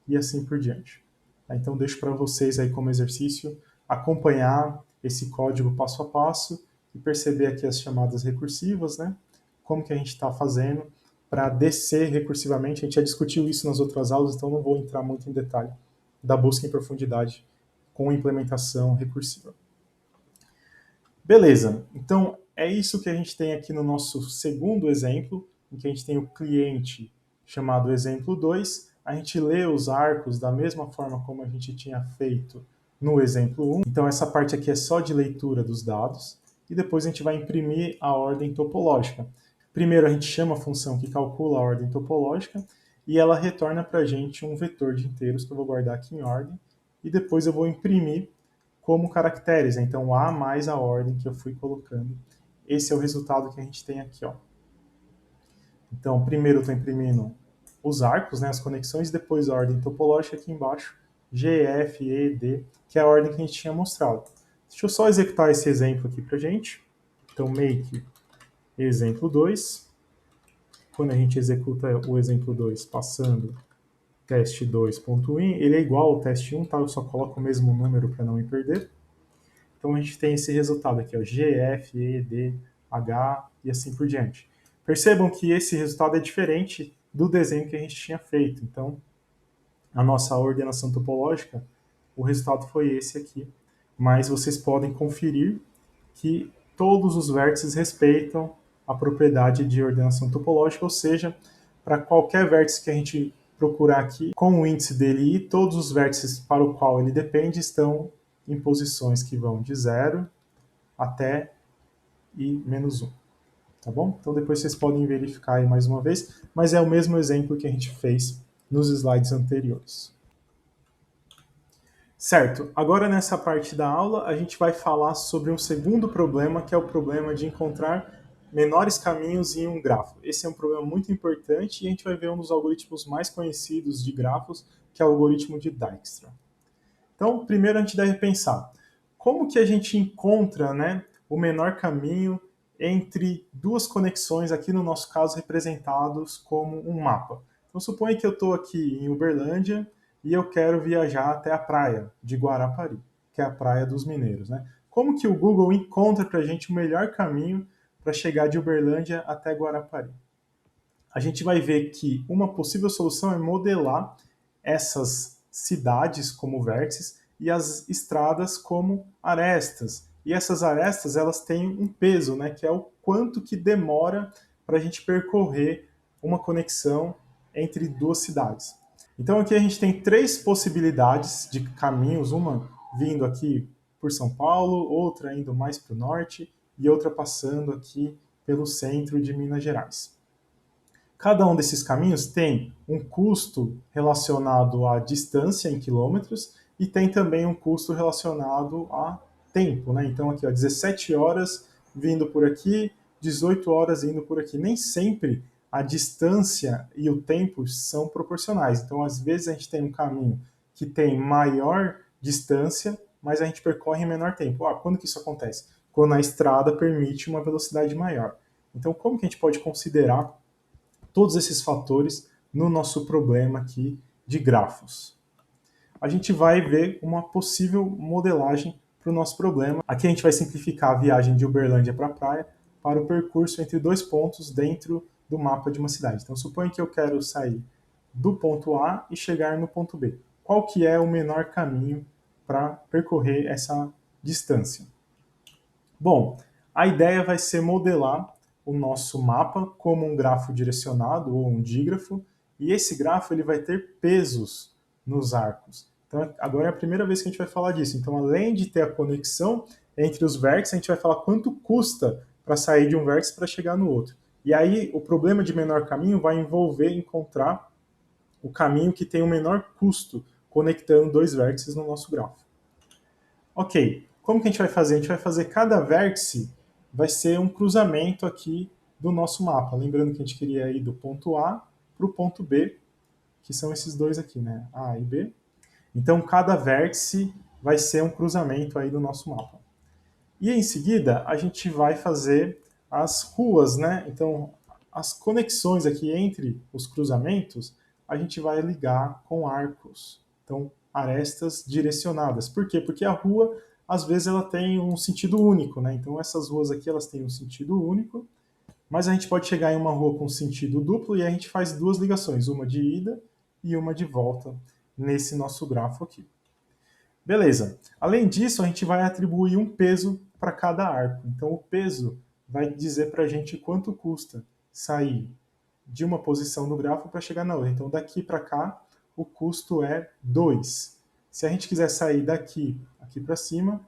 Speaker 1: e assim por diante. Então deixo para vocês aí como exercício acompanhar esse código passo a passo e perceber aqui as chamadas recursivas, né? Como que a gente está fazendo para descer recursivamente. A gente já discutiu isso nas outras aulas, então não vou entrar muito em detalhe da busca em profundidade com implementação recursiva. Beleza, então é isso que a gente tem aqui no nosso segundo exemplo, em que a gente tem o cliente chamado exemplo 2, a gente lê os arcos da mesma forma como a gente tinha feito no exemplo 1. Então essa parte aqui é só de leitura dos dados, e depois a gente vai imprimir a ordem topológica. Primeiro a gente chama a função que calcula a ordem topológica, e ela retorna para a gente um vetor de inteiros que eu vou guardar aqui em ordem, e depois eu vou imprimir como caracteres, então A mais a ordem que eu fui colocando. Esse é o resultado que a gente tem aqui, ó. Então, primeiro eu estou imprimindo os arcos, né, as conexões, depois a ordem topológica aqui embaixo, G, F, E, D, que é a ordem que a gente tinha mostrado. Deixa eu só executar esse exemplo aqui pra gente. Então, make exemplo 2. Quando a gente executa o exemplo 2 passando teste2.in, ele é igual ao teste 1, tá? Eu só coloco o mesmo número para não me perder. Então a gente tem esse resultado aqui, ó, G, F, E, D, H e assim por diante. Percebam que esse resultado é diferente do desenho que a gente tinha feito. Então, a nossa ordenação topológica, o resultado foi esse aqui. Mas vocês podem conferir que todos os vértices respeitam a propriedade de ordenação topológica, ou seja, para qualquer vértice que a gente procurar aqui, com o índice dele I, todos os vértices para o qual ele depende estão em posições que vão de 0 até I-1, tá bom? Então depois vocês podem verificar aí mais uma vez, mas é o mesmo exemplo que a gente fez nos slides anteriores. Certo, agora nessa parte da aula a gente vai falar sobre um segundo problema, que é o problema de encontrar menores caminhos em um grafo. Esse é um problema muito importante e a gente vai ver um dos algoritmos mais conhecidos de grafos, que é o algoritmo de Dijkstra. Então, primeiro a gente deve pensar, como que a gente encontra, né, o menor caminho entre duas conexões, aqui no nosso caso representados como um mapa. Então, suponha que eu estou aqui em Uberlândia e eu quero viajar até a praia de Guarapari, que é a praia dos mineiros, né? Como que o Google encontra para a gente o melhor caminho para chegar de Uberlândia até Guarapari? A gente vai ver que uma possível solução é modelar essas cidades como vértices e as estradas como arestas. E essas arestas, elas têm um peso, né, que é o quanto que demora para a gente percorrer uma conexão entre duas cidades. Então aqui a gente tem três possibilidades de caminhos, uma vindo aqui por São Paulo, outra indo mais para o norte e outra passando aqui pelo centro de Minas Gerais. Cada um desses caminhos tem um custo relacionado à distância em quilômetros e tem também um custo relacionado a tempo, né? Então aqui, ó, 17 horas vindo por aqui, 18 horas indo por aqui. Nem sempre a distância e o tempo são proporcionais. Então, às vezes a gente tem um caminho que tem maior distância, mas a gente percorre em menor tempo. Quando que isso acontece? Quando a estrada permite uma velocidade maior. Então, como que a gente pode considerar todos esses fatores no nosso problema aqui de grafos? A gente vai ver uma possível modelagem para o nosso problema. Aqui a gente vai simplificar a viagem de Uberlândia para a praia para o percurso entre dois pontos dentro do mapa de uma cidade. Então, suponha que eu quero sair do ponto A e chegar no ponto B. Qual que é o menor caminho para percorrer essa distância? Bom, a ideia vai ser modelar o nosso mapa como um grafo direcionado ou um dígrafo, e esse grafo ele vai ter pesos nos arcos. Então, agora é a primeira vez que a gente vai falar disso. Então, além de ter a conexão entre os vértices, a gente vai falar quanto custa para sair de um vértice para chegar no outro. E aí, o problema de menor caminho vai envolver encontrar o caminho que tem o menor custo conectando dois vértices no nosso grafo. Ok, como que a gente vai fazer? A gente vai fazer cada vértice vai ser um cruzamento aqui do nosso mapa. Lembrando que a gente queria ir do ponto A para o ponto B, que são esses dois aqui, né? A e B. Então, cada vértice vai ser um cruzamento aí do nosso mapa. E em seguida, a gente vai fazer as ruas, né? Então, as conexões aqui entre os cruzamentos, a gente vai ligar com arcos. Então, arestas direcionadas. Por quê? Porque a rua, às vezes, ela tem um sentido único, né? Então, essas ruas aqui, elas têm um sentido único, mas a gente pode chegar em uma rua com sentido duplo e a gente faz duas ligações, uma de ida e uma de volta nesse nosso grafo aqui. Beleza. Além disso, a gente vai atribuir um peso para cada arco. Então, o peso vai dizer para a gente quanto custa sair de uma posição no grafo para chegar na outra. Então, daqui para cá, o custo é 2. Se a gente quiser sair daqui aqui para cima,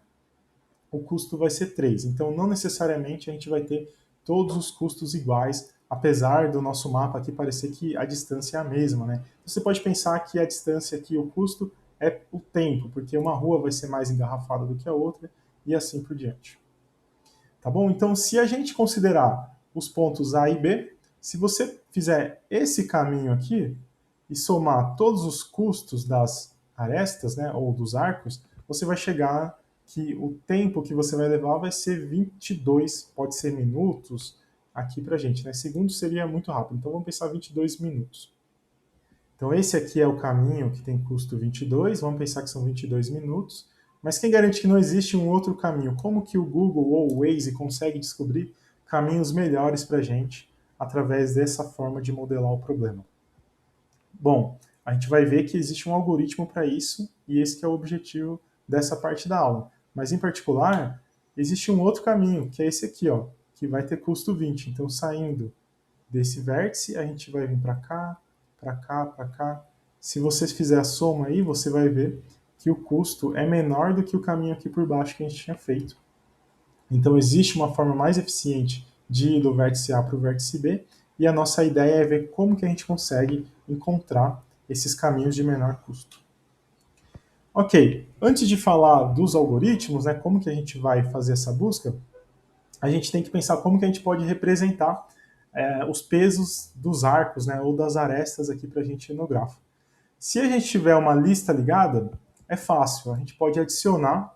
Speaker 1: o custo vai ser 3. Então, não necessariamente a gente vai ter todos os custos iguais, apesar do nosso mapa aqui parecer que a distância é a mesma, né? Você pode pensar que a distância aqui, o custo, é o tempo, porque uma rua vai ser mais engarrafada do que a outra, e assim por diante. Tá bom? Então, se a gente considerar os pontos A e B, se você fizer esse caminho aqui e somar todos os custos das arestas, né, ou dos arcos, você vai chegar que o tempo que você vai levar vai ser 22, pode ser minutos, aqui pra gente, né? Segundos seria muito rápido, então vamos pensar 22 minutos. Então esse aqui é o caminho que tem custo 22, vamos pensar que são 22 minutos, mas quem garante que não existe um outro caminho? Como que o Google ou o Waze consegue descobrir caminhos melhores para a gente através dessa forma de modelar o problema? Bom, a gente vai ver que existe um algoritmo para isso e esse que é o objetivo dessa parte da aula. Mas em particular, existe um outro caminho, que é esse aqui, ó, que vai ter custo 20. Então, saindo desse vértice, a gente vai vir para cá, para cá, para cá. Se você fizer a soma aí, você vai ver que o custo é menor do que o caminho aqui por baixo que a gente tinha feito. Então, existe uma forma mais eficiente de ir do vértice A para o vértice B, e a nossa ideia é ver como que a gente consegue encontrar esses caminhos de menor custo. Ok, antes de falar dos algoritmos, né, como que a gente vai fazer essa busca, a gente tem que pensar como que a gente pode representar os pesos dos arcos, né, ou das arestas aqui para a gente ir no grafo. Se a gente tiver uma lista ligada, é fácil, a gente pode adicionar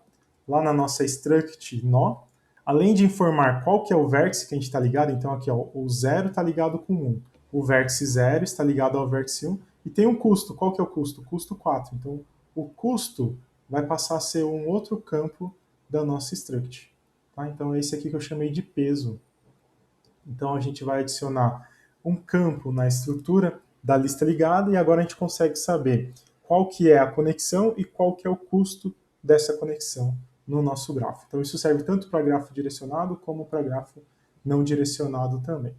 Speaker 1: lá na nossa struct nó, além de informar qual que é o vértice que a gente está ligado, então aqui ó, o 0 está ligado com 1, o vértice 0 está ligado ao vértice 1, e tem um custo, qual que é o custo? Custo 4, então o custo vai passar a ser um outro campo da nossa struct. Tá? Então é esse aqui que eu chamei de peso. Então a gente vai adicionar um campo na estrutura da lista ligada e agora a gente consegue saber qual que é a conexão e qual que é o custo dessa conexão no nosso grafo. Então isso serve tanto para grafo direcionado como para grafo não direcionado também.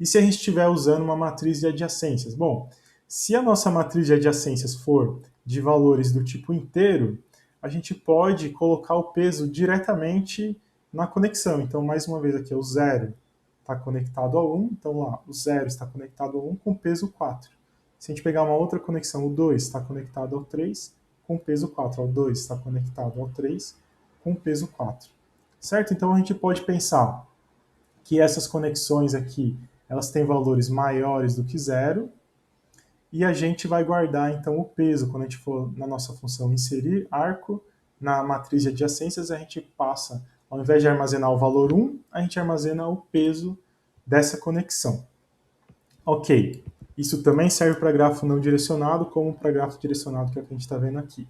Speaker 1: E se a gente estiver usando uma matriz de adjacências? Bom, se a nossa matriz de adjacências for de valores do tipo inteiro, a gente pode colocar o peso diretamente na conexão. Então, mais uma vez aqui, o 0 está conectado ao 1, então lá, o 0 está conectado ao 1 com peso 4. Se a gente pegar uma outra conexão, o 2 está conectado ao 3 com peso 4. O 2 está conectado ao 3 com peso 4. Certo? Então a gente pode pensar que essas conexões aqui, elas têm valores maiores do que 0, e a gente vai guardar então o peso. Quando a gente for na nossa função inserir arco, na matriz de adjacências a gente passa, ao invés de armazenar o valor 1, a gente armazena o peso dessa conexão. Ok, isso também serve para grafo não direcionado, como para grafo direcionado, que é o que a gente está vendo aqui.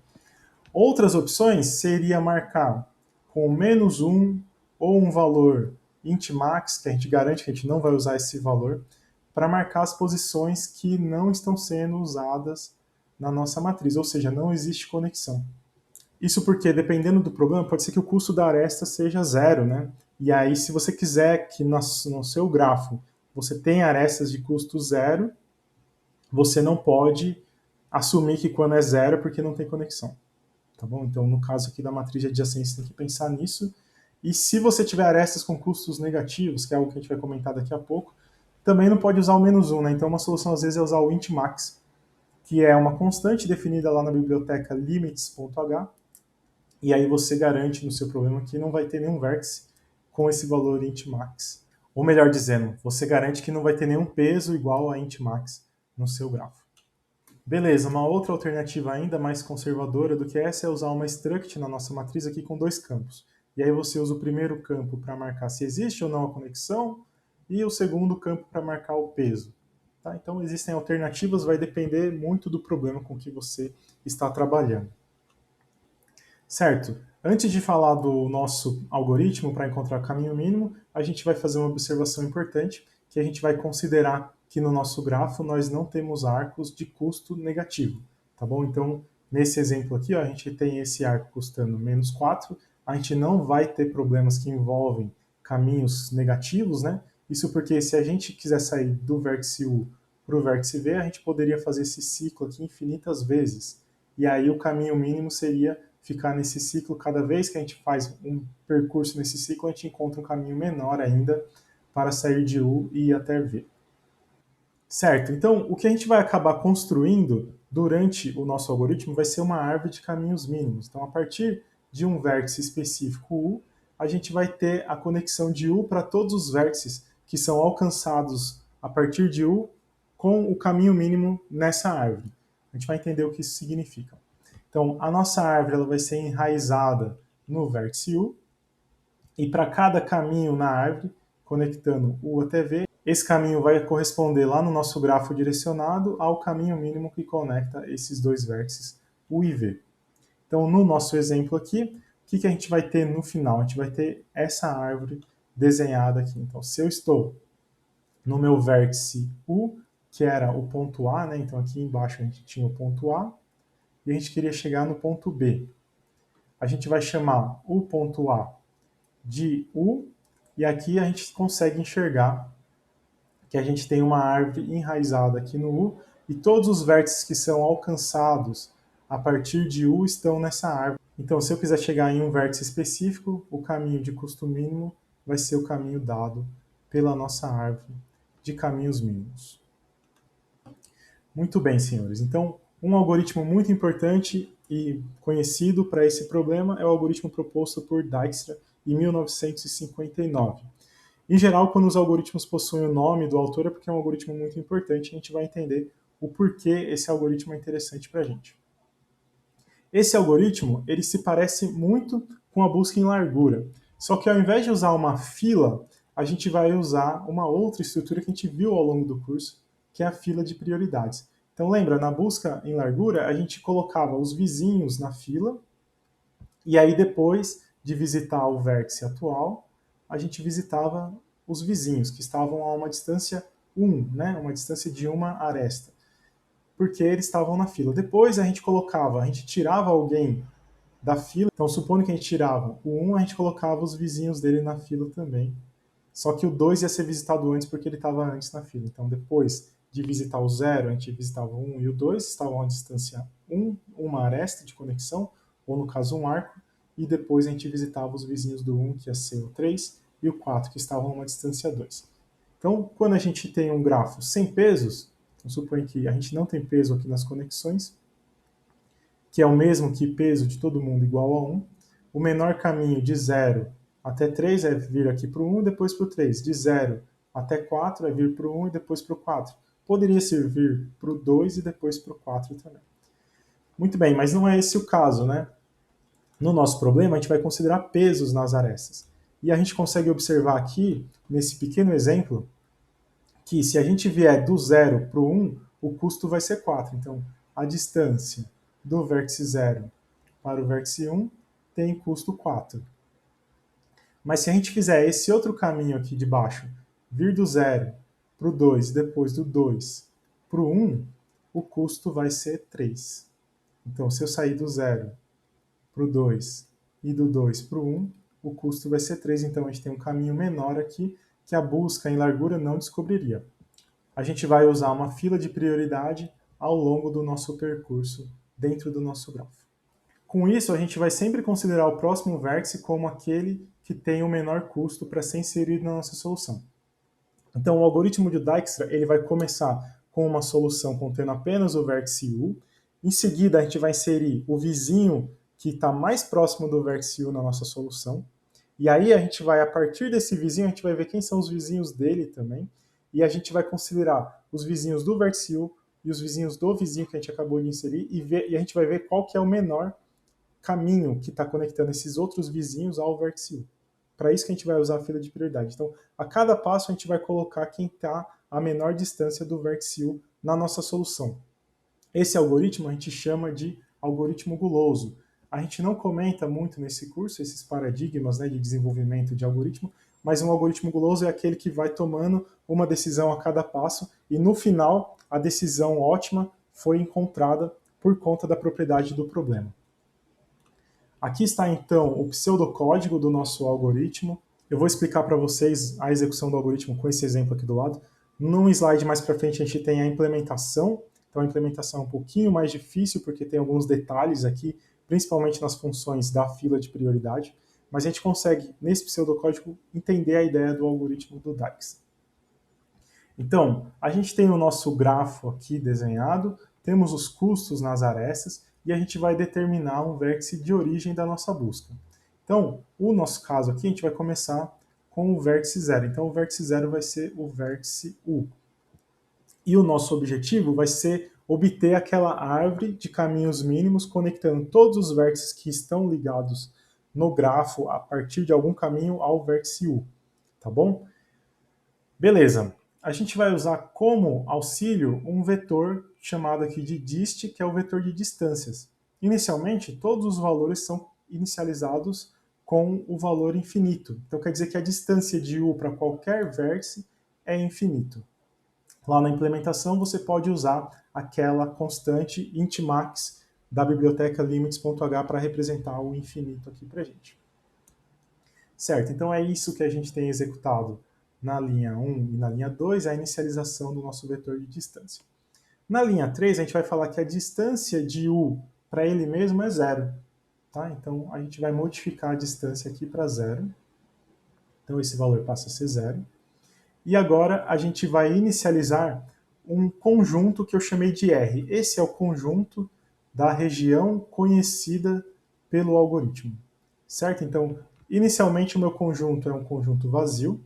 Speaker 1: Outras opções seria marcar com menos 1 ou um valor int max, que a gente garante que a gente não vai usar esse valor, para marcar as posições que não estão sendo usadas na nossa matriz, ou seja, não existe conexão. Isso porque, dependendo do problema, pode ser que o custo da aresta seja 0, né? E aí, se você quiser que no seu grafo você tenha arestas de custo 0, você não pode assumir que quando é 0 é porque não tem conexão. Tá bom? Então, no caso aqui da matriz de adjacência, tem que pensar nisso. E se você tiver arestas com custos negativos, que é algo que a gente vai comentar daqui a pouco, também não pode usar o menos 1, né? Então, uma solução, às vezes, é usar o int max, que é uma constante definida lá na biblioteca limits.h, e aí você garante no seu problema que não vai ter nenhum vértice com esse valor int max. Ou melhor dizendo, você garante que não vai ter nenhum peso igual a int max no seu grafo. Beleza, uma outra alternativa ainda mais conservadora do que essa é usar uma struct na nossa matriz aqui com dois campos. E aí você usa o primeiro campo para marcar se existe ou não a conexão, e o segundo campo para marcar o peso. Tá? Então existem alternativas, vai depender muito do problema com que você está trabalhando. Certo? Antes de falar do nosso algoritmo para encontrar o caminho mínimo, a gente vai fazer uma observação importante, que a gente vai considerar que no nosso grafo nós não temos arcos de custo negativo, tá bom? Então, nesse exemplo aqui, ó, a gente tem esse arco custando menos 4, a gente não vai ter problemas que envolvem caminhos negativos, né? Isso porque se a gente quiser sair do vértice U para o vértice V, a gente poderia fazer esse ciclo aqui infinitas vezes. E aí o caminho mínimo seria ficar nesse ciclo. Cada vez que a gente faz um percurso nesse ciclo, a gente encontra um caminho menor ainda para sair de U e ir até V. Certo, então o que a gente vai acabar construindo durante o nosso algoritmo vai ser uma árvore de caminhos mínimos. Então, a partir de um vértice específico U, a gente vai ter a conexão de U para todos os vértices que são alcançados a partir de U com o caminho mínimo nessa árvore. A gente vai entender o que isso significa. Então, a nossa árvore ela vai ser enraizada no vértice U, e para cada caminho na árvore, conectando U até V, esse caminho vai corresponder lá no nosso grafo direcionado ao caminho mínimo que conecta esses dois vértices, U e V. Então, no nosso exemplo aqui, o que a gente vai ter no final? A gente vai ter essa árvore desenhada aqui. Então, se eu estou no meu vértice U, que era o ponto A, né? Então aqui embaixo a gente tinha o ponto A, e a gente queria chegar no ponto B. A gente vai chamar o ponto A de U, e aqui a gente consegue enxergar que a gente tem uma árvore enraizada aqui no U, e todos os vértices que são alcançados a partir de U estão nessa árvore. Então, se eu quiser chegar em um vértice específico, o caminho de custo mínimo vai ser o caminho dado pela nossa árvore de caminhos mínimos. Muito bem, senhores. Então, um algoritmo muito importante e conhecido para esse problema é o algoritmo proposto por Dijkstra em 1959. Em geral, quando os algoritmos possuem o nome do autor é porque é um algoritmo muito importante e a gente vai entender o porquê esse algoritmo é interessante para a gente. Esse algoritmo ele se parece muito com a busca em largura, só que ao invés de usar uma fila, a gente vai usar uma outra estrutura que a gente viu ao longo do curso, que é a fila de prioridades. Então lembra, na busca em largura, a gente colocava os vizinhos na fila, e aí depois de visitar o vértice atual, a gente visitava os vizinhos, que estavam a uma distância 1, né? Uma distância de uma aresta, porque eles estavam na fila. Depois a gente tirava alguém da fila, então supondo que a gente tirava o 1, a gente colocava os vizinhos dele na fila também. Só que o 2 ia ser visitado antes porque ele estava antes na fila. Então depois de visitar o 0, a gente visitava o 1 e o 2, estavam a distância 1, uma aresta de conexão, ou no caso um arco, e depois a gente visitava os vizinhos do 1, que ia ser o 3, e o 4, que estavam a uma distância 2. Então, quando a gente tem um grafo sem pesos, então suponho que a gente não tem peso aqui nas conexões, que é o mesmo que peso de todo mundo igual a 1, o menor caminho de 0 até 3 é vir aqui para o 1 e depois para o 3. De 0 até 4 é vir para o 1 e depois para o 4. Poderia servir para o 2 e depois para o 4 também. Muito bem, mas não é esse o caso, né? No nosso problema, a gente vai considerar pesos nas arestas. E a gente consegue observar aqui, nesse pequeno exemplo, que se a gente vier do 0 para o 1, o custo vai ser 4. Então, a distância do vértice 0 para o vértice 1 tem custo 4. Mas se a gente fizer esse outro caminho aqui de baixo, vir do 0 para o 2 e depois do 2 para o 1, o custo vai ser 3. Então, se eu sair do 0 para o 2 e do 2 para o 1, o custo vai ser 3. Então, a gente tem um caminho menor aqui que a busca em largura não descobriria. A gente vai usar uma fila de prioridade ao longo do nosso percurso dentro do nosso grafo. Com isso, a gente vai sempre considerar o próximo vértice como aquele que tem o menor custo para ser inserido na nossa solução. Então, o algoritmo de Dijkstra ele vai começar com uma solução contendo apenas o vértice U. Em seguida, a gente vai inserir o vizinho que está mais próximo do vértice U na nossa solução. E aí a gente vai, a partir desse vizinho, a gente vai ver quem são os vizinhos dele também. E a gente vai considerar os vizinhos do vértice U e os vizinhos do vizinho que a gente acabou de inserir e a gente vai ver qual que é o menor caminho que está conectando esses outros vizinhos ao vértice U, para isso que a gente vai usar a fila de prioridade. Então, a cada passo a gente vai colocar quem está a menor distância do vértice U na nossa solução. Esse algoritmo a gente chama de algoritmo guloso. A gente não comenta muito nesse curso esses paradigmas, né, de desenvolvimento de algoritmo, mas um algoritmo guloso é aquele que vai tomando uma decisão a cada passo e no final a decisão ótima foi encontrada por conta da propriedade do problema. Aqui está então o pseudocódigo do nosso algoritmo. Eu vou explicar para vocês a execução do algoritmo com esse exemplo aqui do lado. Num slide mais para frente a gente tem a implementação. Então a implementação é um pouquinho mais difícil porque tem alguns detalhes aqui, principalmente nas funções da fila de prioridade, mas a gente consegue, nesse pseudocódigo, entender a ideia do algoritmo do Dijkstra. Então, a gente tem o nosso grafo aqui desenhado, temos os custos nas arestas e a gente vai determinar um vértice de origem da nossa busca. Então, o nosso caso aqui, a gente vai começar com o vértice 0. Então, o vértice 0 vai ser o vértice U. E o nosso objetivo vai ser obter aquela árvore de caminhos mínimos conectando todos os vértices que estão ligados no grafo a partir de algum caminho ao vértice U, tá bom? Beleza. A gente vai usar como auxílio um vetor chamado aqui de dist, que é o vetor de distâncias. Inicialmente, todos os valores são inicializados com o valor infinito. Então quer dizer que a distância de U para qualquer vértice é infinito. Lá na implementação você pode usar aquela constante intmax da biblioteca limits.h para representar o infinito aqui para a gente. Certo, então é isso que a gente tem executado na linha 1 e na linha 2, a inicialização do nosso vetor de distância. Na linha 3, a gente vai falar que a distância de U para ele mesmo é zero. Tá? Então a gente vai modificar a distância aqui para zero. Então esse valor passa a ser zero. E agora a gente vai inicializar um conjunto que eu chamei de R. Esse é o conjunto da região conhecida pelo algoritmo. Certo? Então, inicialmente o meu conjunto é um conjunto vazio.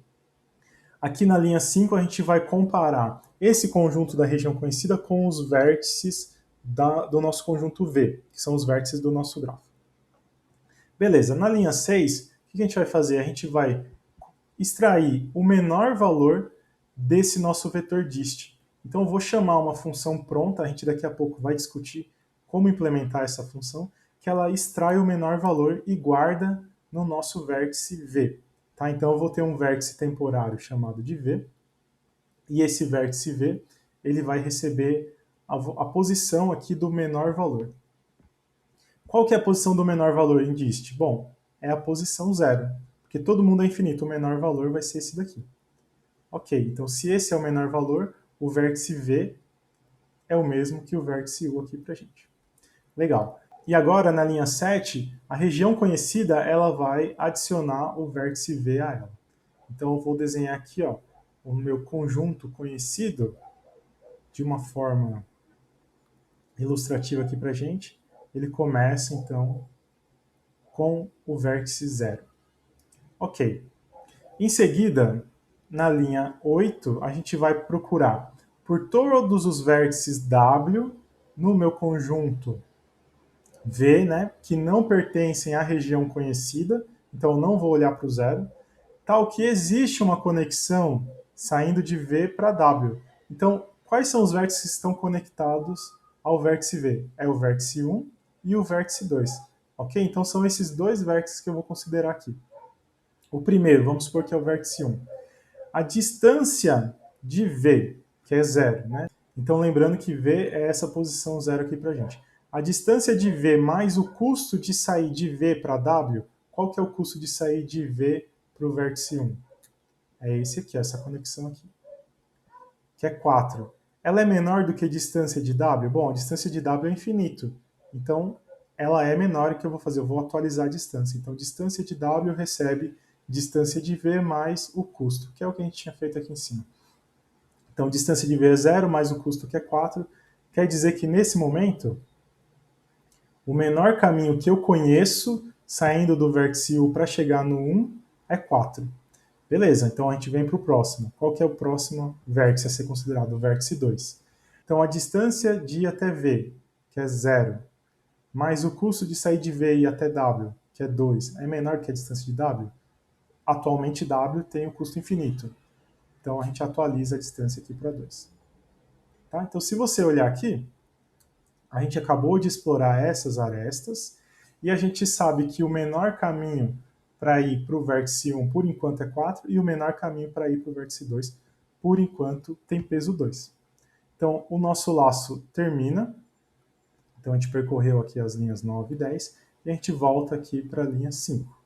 Speaker 1: Aqui na linha 5 a gente vai comparar esse conjunto da região conhecida com os vértices do nosso conjunto V, que são os vértices do nosso grafo. Beleza, na linha 6, o que a gente vai fazer? A gente vai extrair o menor valor desse nosso vetor dist. Então eu vou chamar uma função pronta, a gente daqui a pouco vai discutir como implementar essa função, que ela extrai o menor valor e guarda no nosso vértice V. Tá? Então eu vou ter um vértice temporário chamado de V, e esse vértice V ele vai receber a posição aqui do menor valor. Qual que é a posição do menor valor em dist? Bom, é a posição 0, porque todo mundo é infinito, o menor valor vai ser esse daqui. Ok, então se esse é o menor valor, o vértice V é o mesmo que o vértice U aqui pra gente. Legal. E agora, na linha 7, a região conhecida ela vai adicionar o vértice V a ela. Então eu vou desenhar aqui ó, o meu conjunto conhecido de uma forma ilustrativa aqui pra gente. Ele começa, então, com o vértice 0. Ok. Em seguida, na linha 8, a gente vai procurar por todos os vértices W no meu conjunto V, né, que não pertencem à região conhecida, então eu não vou olhar para o 0, tal que existe uma conexão saindo de V para W. Então, quais são os vértices que estão conectados ao vértice V? É o vértice 1 e o vértice 2. Ok? Então são esses dois vértices que eu vou considerar aqui. O primeiro, vamos supor que é o vértice 1. A distância de V, que é 0, né? Então lembrando que V é essa posição 0 aqui para a gente. A distância de V mais o custo de sair de V para W, qual que é o custo de sair de V para o vértice 1? É esse aqui, essa conexão aqui, que é 4. Ela é menor do que a distância de W? Bom, a distância de W é infinito, então ela é menor. O que eu vou fazer? Eu vou atualizar a distância. Então, distância de W recebe distância de V mais o custo, que é o que a gente tinha feito aqui em cima. Então, distância de V é 0 mais o custo, que é 4. Quer dizer que, nesse momento, o menor caminho que eu conheço, saindo do vértice U para chegar no 1, é 4. Beleza, então a gente vem para o próximo. Qual que é o próximo vértice a ser considerado? O vértice 2. Então, a distância de ir até V, que é 0, mais o custo de sair de V e ir até W, que é 2, é menor que a distância de W? atualmente W tem o custo infinito. Então, a gente atualiza a distância aqui para 2. Tá? Então, se você olhar aqui, a gente acabou de explorar essas arestas e a gente sabe que o menor caminho para ir para o vértice 1, por enquanto, é 4, e o menor caminho para ir para o vértice 2, por enquanto, tem peso 2. Então, o nosso laço termina. Então, a gente percorreu aqui as linhas 9 e 10, e a gente volta aqui para a linha 5.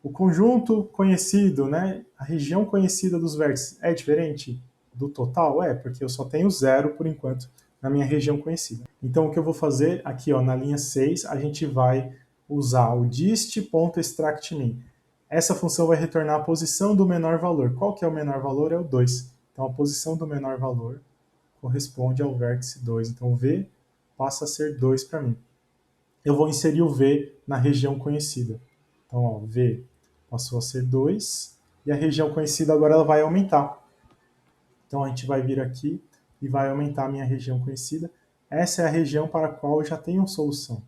Speaker 1: O conjunto conhecido, né, a região conhecida dos vértices é diferente do total? É, porque eu só tenho 0 por enquanto na minha região conhecida. Então, o que eu vou fazer aqui, ó, na linha 6, a gente vai usar o dist.extractMin. Essa função vai retornar a posição do menor valor. Qual que é o menor valor? É o 2. Então, a posição do menor valor corresponde ao vértice 2. Então, o V passa a ser 2 para mim. Eu vou inserir o V na região conhecida. Então, ó, V passou a ser 2, e a região conhecida agora ela vai aumentar. Então, a gente vai vir aqui e vai aumentar a minha região conhecida. Essa é a região para a qual eu já tenho solução.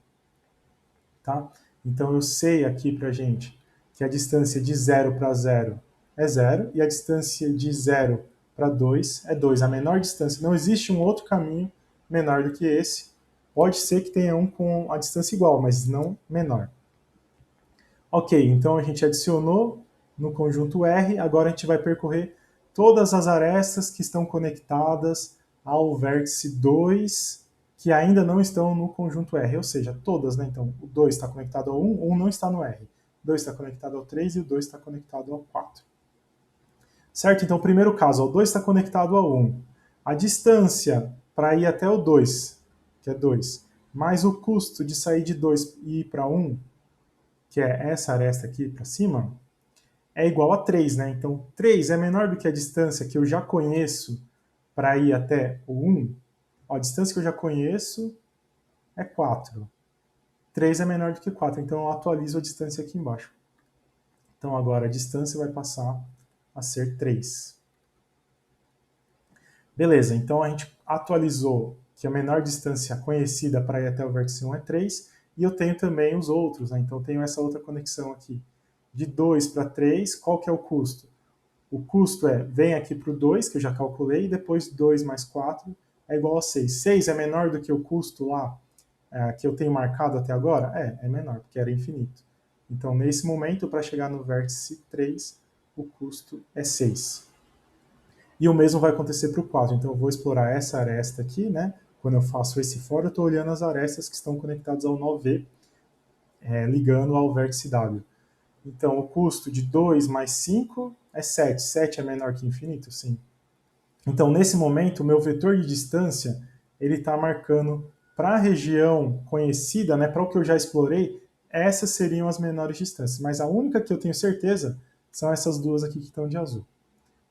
Speaker 1: Tá? Então, eu sei aqui para a gente que a distância de 0 para 0 é 0, e a distância de 0 para 2 é 2. A menor distância. Não existe um outro caminho menor do que esse. Pode ser que tenha um com a distância igual, mas não menor. Ok, então a gente adicionou no conjunto R, agora a gente vai percorrer todas as arestas que estão conectadas ao vértice 2, que ainda não estão no conjunto R, ou seja, todas, né? Então, o 2 está conectado ao 1, 1 não está no R. O 2 está conectado ao 3 e o 2 está conectado ao 4. Certo? Então, primeiro caso, o 2 está conectado ao 1. A distância para ir até o 2, que é 2, mais o custo de sair de 2 e ir para 1, que é essa aresta aqui para cima, é igual a 3, né? Então, 3 é menor do que a distância que eu já conheço para ir até o 1. Ó, a distância que eu já conheço é 4. 3 é menor do que 4, então eu atualizo a distância aqui embaixo. Então, agora a distância vai passar a ser 3. Beleza, então a gente atualizou que a menor distância conhecida para ir até o vértice 1 é 3, e eu tenho também os outros, né? Então, eu tenho essa outra conexão aqui. De 2 para 3, qual que é o custo? O custo vem aqui para o 2, que eu já calculei, e depois 2 mais 4 é igual a 6. 6 é menor do que o custo lá que eu tenho marcado até agora? É menor, porque era infinito. Então, nesse momento, para chegar no vértice 3, o custo é 6. E o mesmo vai acontecer para o 4. Então, eu vou explorar essa aresta aqui, né? Quando eu faço esse for, eu estou olhando as arestas que estão conectadas ao nó V, ligando ao vértice W. Então, o custo de 2 mais 5 é 7. 7 é menor que infinito? Sim. Então, nesse momento, o meu vetor de distância ele está marcando para a região conhecida, né, para o que eu já explorei, essas seriam as menores distâncias. Mas a única que eu tenho certeza são essas duas aqui que estão de azul.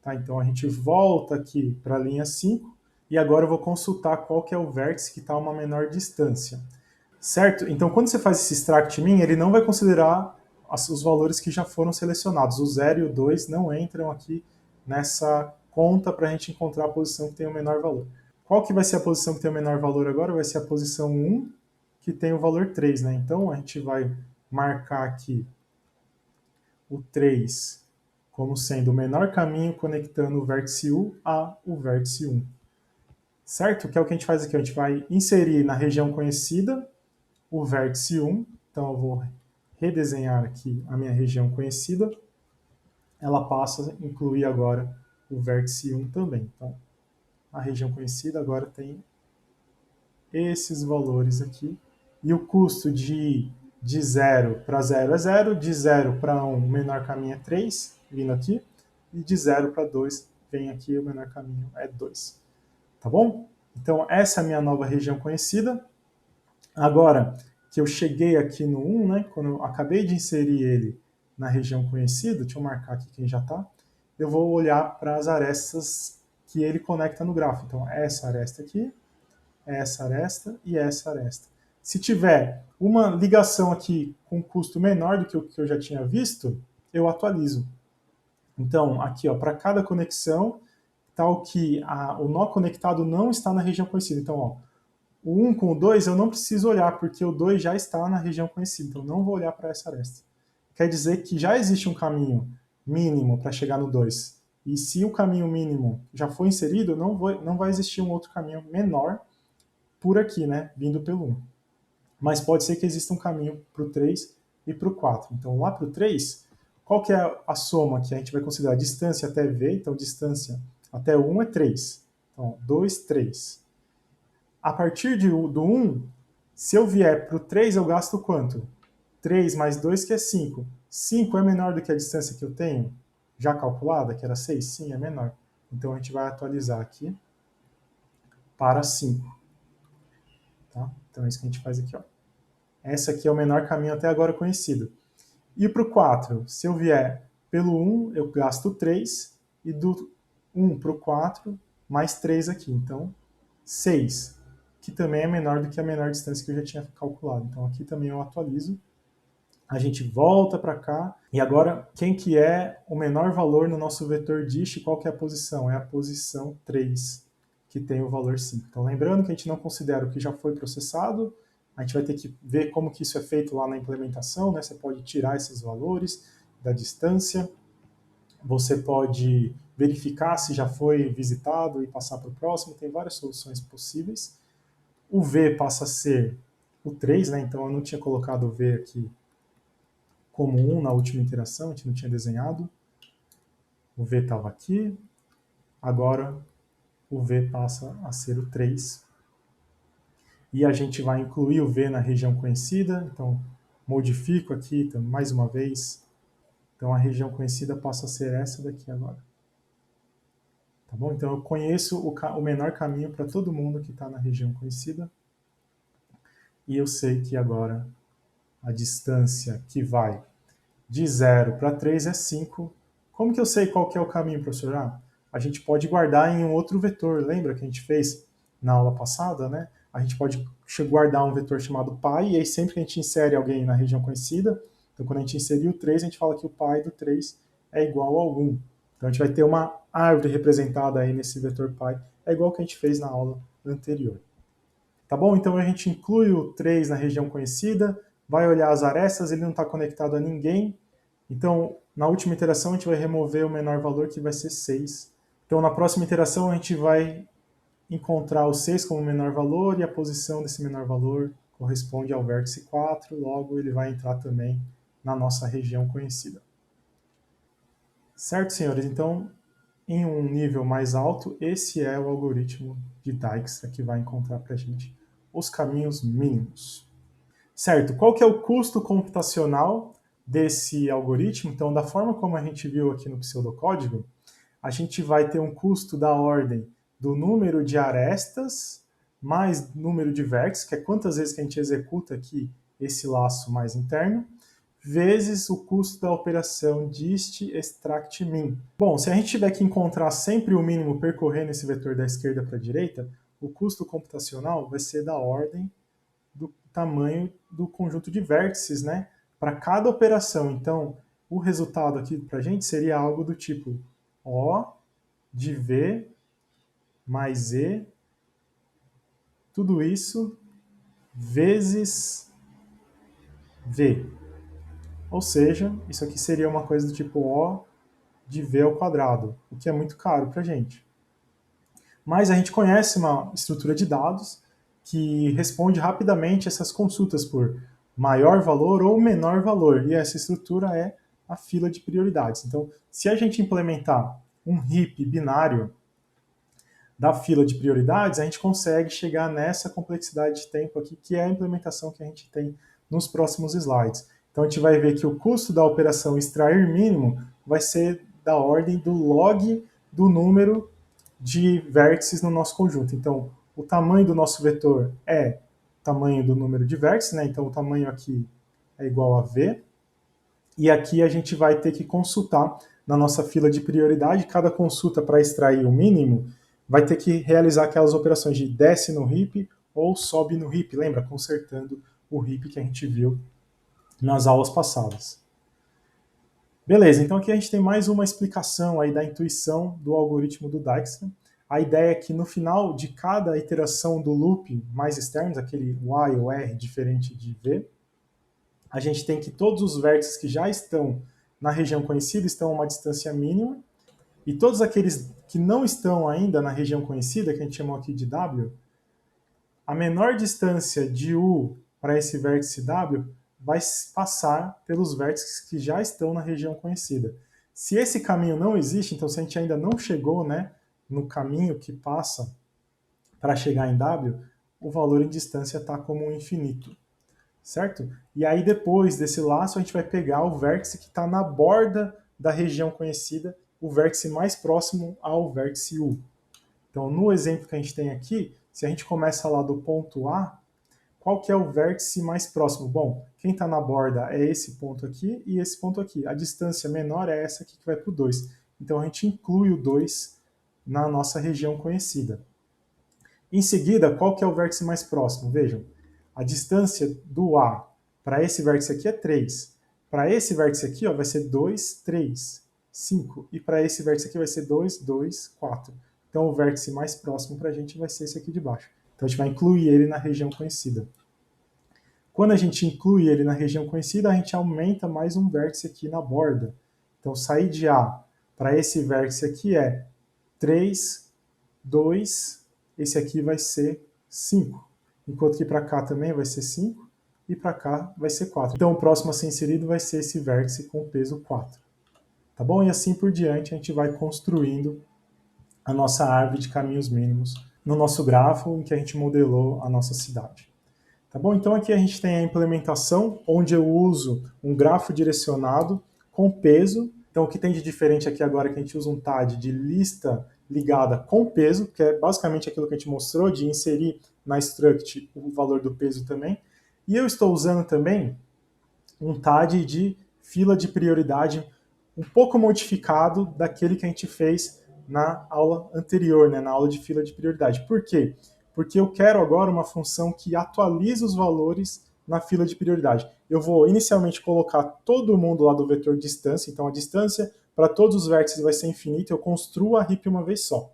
Speaker 1: Tá? Então, a gente volta aqui para a linha 5 e agora eu vou consultar qual que é o vértice que está a uma menor distância. Certo? Então, quando você faz esse extract min, ele não vai considerar os valores que já foram selecionados. O 0 e o 2 não entram aqui nessa conta para a gente encontrar a posição que tem o menor valor. Qual que vai ser a posição que tem o menor valor agora? Vai ser a posição 1, que tem o valor 3, né? Então, a gente vai marcar aqui o 3 como sendo o menor caminho conectando o vértice U a o vértice 1. Certo? Que é o que a gente faz aqui. A gente vai inserir na região conhecida o vértice 1. Então, eu vou redesenhar aqui a minha região conhecida. Ela passa a incluir agora o vértice 1 também. Então, a região conhecida agora tem esses valores aqui. E o custo de 0 para 0 é 0, de 0 para 1 o menor caminho é 3, vindo aqui, e de 0 para 2 vem aqui, o menor caminho é 2. Tá bom? Então, essa é a minha nova região conhecida. Agora que eu cheguei aqui no 1, né, quando eu acabei de inserir ele na região conhecida, deixa eu marcar aqui quem já está, eu vou olhar para as arestas que ele conecta no grafo. Então, essa aresta aqui, essa aresta e essa aresta. Se tiver uma ligação aqui com custo menor do que o que eu já tinha visto, eu atualizo. Então, aqui, para cada conexão, tal que o nó conectado não está na região conhecida. Então, ó, o 1 com o 2 eu não preciso olhar, porque o 2 já está na região conhecida. Então, não vou olhar para essa aresta. Quer dizer que já existe um caminho mínimo para chegar no 2. E se o caminho mínimo já foi inserido, não vai existir um outro caminho menor por aqui, né, vindo pelo 1. Mas pode ser que exista um caminho para o 3 e para o 4. Então, lá para o 3, qual que é a soma que a gente vai considerar? Distância até V, então distância até o 1 é 3. Então, 2, 3. A partir do 1, se eu vier para o 3, eu gasto quanto? 3 mais 2, que é 5. 5 é menor do que a distância que eu tenho, já calculada, que era 6? Sim, é menor. Então, a gente vai atualizar aqui para 5. Tá? Então, é isso que a gente faz aqui. Ó. Esse aqui é o menor caminho até agora conhecido. E para o 4, se eu vier pelo 1, eu gasto 3, e do 1 para o 4, mais 3 aqui. Então, 6, que também é menor do que a menor distância que eu já tinha calculado. Então, aqui também eu atualizo. A gente volta para cá. E agora, quem que é o menor valor no nosso vetor dist? Qual que é a posição? É a posição 3, que tem o valor 5. Então, lembrando que a gente não considera o que já foi processado, a gente vai ter que ver como que isso é feito lá na implementação, né? Você pode tirar esses valores da distância, você pode verificar se já foi visitado e passar para o próximo, tem várias soluções possíveis. O V passa a ser o 3, né? Então eu não tinha colocado o V aqui como 1 na última interação, a gente não tinha desenhado. O V estava aqui, agora o V passa a ser o 3. E a gente vai incluir o V na região conhecida, então modifico aqui então, mais uma vez. Então a região conhecida passa a ser essa daqui agora. Tá bom? Então eu conheço o menor caminho para todo mundo que está na região conhecida. E eu sei que agora a distância que vai de 0 para 3 é 5. Como que eu sei qual que é o caminho, professor? A gente pode guardar em um outro vetor. Lembra que a gente fez na aula passada, né? A gente pode guardar um vetor chamado pi, e aí sempre que a gente insere alguém na região conhecida, então quando a gente inserir o 3, a gente fala que o pi do 3 é igual ao 1. Então a gente vai ter uma árvore representada aí nesse vetor pi, é igual que a gente fez na aula anterior. Tá bom? Então a gente inclui o 3 na região conhecida, vai olhar as arestas, ele não está conectado a ninguém. Então, na última iteração, a gente vai remover o menor valor, que vai ser 6. Então, na próxima iteração, a gente vai encontrar o 6 como menor valor, e a posição desse menor valor corresponde ao vértice 4, logo ele vai entrar também na nossa região conhecida. Certo, senhores? Então, em um nível mais alto, esse é o algoritmo de Dijkstra que vai encontrar para a gente os caminhos mínimos. Certo, qual que é o custo computacional desse algoritmo? Então, da forma como a gente viu aqui no pseudocódigo, a gente vai ter um custo da ordem do número de arestas mais número de vértices, que é quantas vezes que a gente executa aqui esse laço mais interno, vezes o custo da operação dist extract min. Bom, se a gente tiver que encontrar sempre o mínimo percorrendo esse vetor da esquerda para a direita, o custo computacional vai ser da ordem do tamanho do conjunto de vértices, né, para cada operação. Então, o resultado aqui para a gente seria algo do tipo O de V mais E, tudo isso vezes V. Ou seja, isso aqui seria uma coisa do tipo O de V ao quadrado, o que é muito caro para a gente. Mas a gente conhece uma estrutura de dados que responde rapidamente essas consultas por maior valor ou menor valor, e essa estrutura é a fila de prioridades. Então, se a gente implementar um heap binário da fila de prioridades, a gente consegue chegar nessa complexidade de tempo aqui, que é a implementação que a gente tem nos próximos slides. Então, a gente vai ver que o custo da operação extrair mínimo vai ser da ordem do log do número de vértices no nosso conjunto. Então, o tamanho do nosso vetor é o tamanho do número de vértices, né? Então, o tamanho aqui é igual a V. E aqui a gente vai ter que consultar na nossa fila de prioridade. Cada consulta para extrair o mínimo vai ter que realizar aquelas operações de desce no heap ou sobe no heap. Lembra? Consertando o heap que a gente viu nas aulas passadas. Beleza, então aqui a gente tem mais uma explicação aí da intuição do algoritmo do Dijkstra. A ideia é que no final de cada iteração do loop mais externos, aquele Y ou R diferente de V, a gente tem que todos os vértices que já estão na região conhecida estão a uma distância mínima, e todos aqueles que não estão ainda na região conhecida, que a gente chamou aqui de W, a menor distância de U para esse vértice W vai passar pelos vértices que já estão na região conhecida. Se esse caminho não existe, então se a gente ainda não chegou, né, no caminho que passa para chegar em W, o valor em distância está como um infinito, certo? E aí depois desse laço a gente vai pegar o vértice que está na borda da região conhecida, o vértice mais próximo ao vértice U. Então, no exemplo que a gente tem aqui, se a gente começa lá do ponto A, qual que é o vértice mais próximo? Bom, quem está na borda é esse ponto aqui e esse ponto aqui. A distância menor é essa aqui que vai para o 2. Então, a gente inclui o 2 na nossa região conhecida. Em seguida, qual que é o vértice mais próximo? Vejam, a distância do A para esse vértice aqui é 3. Para esse vértice aqui, ó, vai ser 2, 3, 5. E para esse vértice aqui vai ser 2, 2, 4. Então, o vértice mais próximo para a gente vai ser esse aqui de baixo. Então, a gente vai incluir ele na região conhecida. Quando a gente inclui ele na região conhecida, a gente aumenta mais um vértice aqui na borda. Então, sair de A para esse vértice aqui é 3, 2, esse aqui vai ser 5. Enquanto que para cá também vai ser 5 e para cá vai ser 4. Então, o próximo a ser inserido vai ser esse vértice com peso 4. Tá bom? E assim por diante, a gente vai construindo a nossa árvore de caminhos mínimos no nosso grafo em que a gente modelou a nossa cidade. Tá bom? Então aqui a gente tem a implementação, onde eu uso um grafo direcionado com peso. Então o que tem de diferente aqui agora é que a gente usa um TAD de lista ligada com peso, que é basicamente aquilo que a gente mostrou, de inserir na struct o valor do peso também. E eu estou usando também um TAD de fila de prioridade um pouco modificado daquele que a gente fez na aula anterior, né, na aula de fila de prioridade. Por quê? Porque eu quero agora uma função que atualiza os valores na fila de prioridade. Eu vou inicialmente colocar todo mundo lá do vetor distância, então a distância para todos os vértices vai ser infinita, eu construo a heap uma vez só.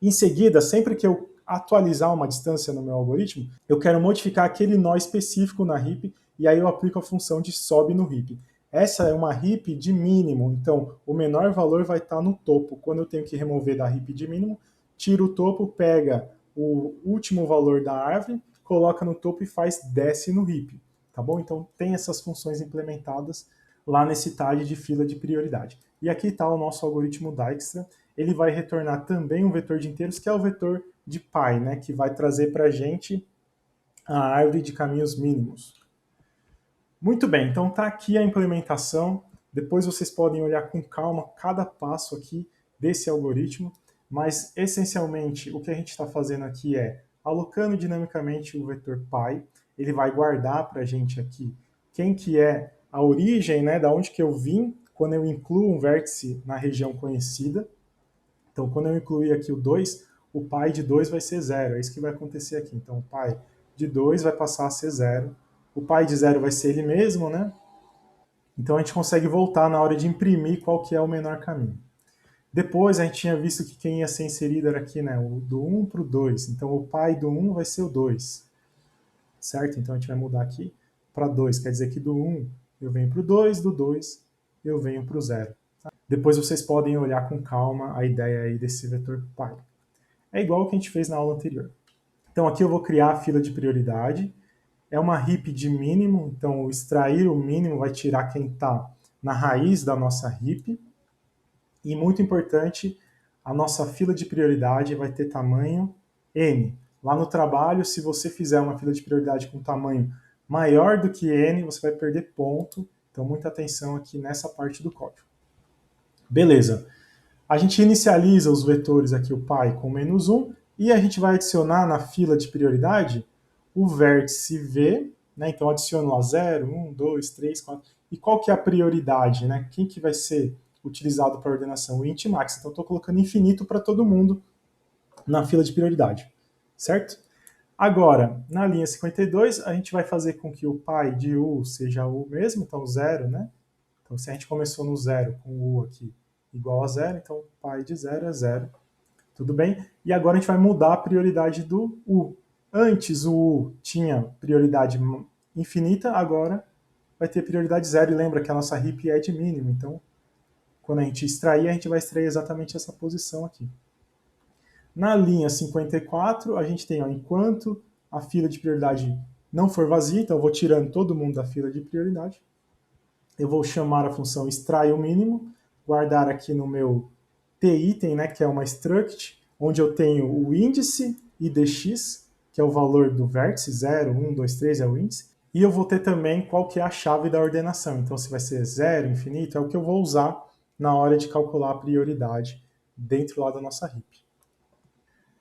Speaker 1: Em seguida, sempre que eu atualizar uma distância no meu algoritmo, eu quero modificar aquele nó específico na heap e aí eu aplico a função de sobe no heap. Essa é uma heap de mínimo, então o menor valor vai estar no topo. Quando eu tenho que remover da heap de mínimo, tiro o topo, pega o último valor da árvore, coloca no topo e faz desce no heap. Tá bom? Então tem essas funções implementadas lá nesse TAD de fila de prioridade. E aqui está o nosso algoritmo Dijkstra. Ele vai retornar também um vetor de inteiros, que é o vetor de pi, né, que vai trazer para a gente a árvore de caminhos mínimos. Muito bem, então está aqui a implementação. Depois vocês podem olhar com calma cada passo aqui desse algoritmo, mas essencialmente o que a gente está fazendo aqui é alocando dinamicamente o vetor pi. Ele vai guardar para a gente aqui quem que é a origem, né, da onde que eu vim quando eu incluo um vértice na região conhecida. Então, quando eu incluir aqui o 2, o pi de 2 vai ser 0. É isso que vai acontecer aqui. Então, o pi de 2 vai passar a ser 0. O pi de 0 vai ser ele mesmo, né? Então, a gente consegue voltar na hora de imprimir qual que é o menor caminho. Depois, a gente tinha visto que quem ia ser inserido era aqui, né? O do 1 para o 2. Então, o pi do 1 vai ser o 2. Certo? Então, a gente vai mudar aqui para 2. Quer dizer que do 1 eu venho para o 2, do 2 eu venho para o 0. Depois vocês podem olhar com calma a ideia aí desse vetor pi. É igual o que a gente fez na aula anterior. Então aqui eu vou criar a fila de prioridade. É uma heap de mínimo, então extrair o mínimo vai tirar quem está na raiz da nossa heap. E muito importante, a nossa fila de prioridade vai ter tamanho n. Lá no trabalho, se você fizer uma fila de prioridade com tamanho maior do que n, você vai perder ponto. Então muita atenção aqui nessa parte do código. Beleza. A gente inicializa os vetores aqui, o pi com menos 1, e a gente vai adicionar na fila de prioridade o vértice v, né? Então adiciono lá 0, 1, 2, 3, 4. E qual que é a prioridade, né? Quem que vai ser utilizado para a ordenação? O int max. Então estou colocando infinito para todo mundo na fila de prioridade, certo? Agora, na linha 52, a gente vai fazer com que o pi de u seja o mesmo, então 0, né? Então se a gente começou no 0 com o u aqui, igual a 0, então pi de 0 é 0. Tudo bem? E agora a gente vai mudar a prioridade do U. Antes o U tinha prioridade infinita, agora vai ter prioridade 0, e lembra que a nossa heap é de mínimo, então quando a gente extrair, a gente vai extrair exatamente essa posição aqui. Na linha 54, a gente tem, ó, enquanto a fila de prioridade não for vazia, então eu vou tirando todo mundo da fila de prioridade, eu vou chamar a função extrai o mínimo, guardar aqui no meu titem, né, que é uma struct, onde eu tenho o índice idx, que é o valor do vértice, 0, 1, 2, 3 é o índice, e eu vou ter também qual que é a chave da ordenação. Então, se vai ser 0, infinito, é o que eu vou usar na hora de calcular a prioridade dentro lá da nossa heap.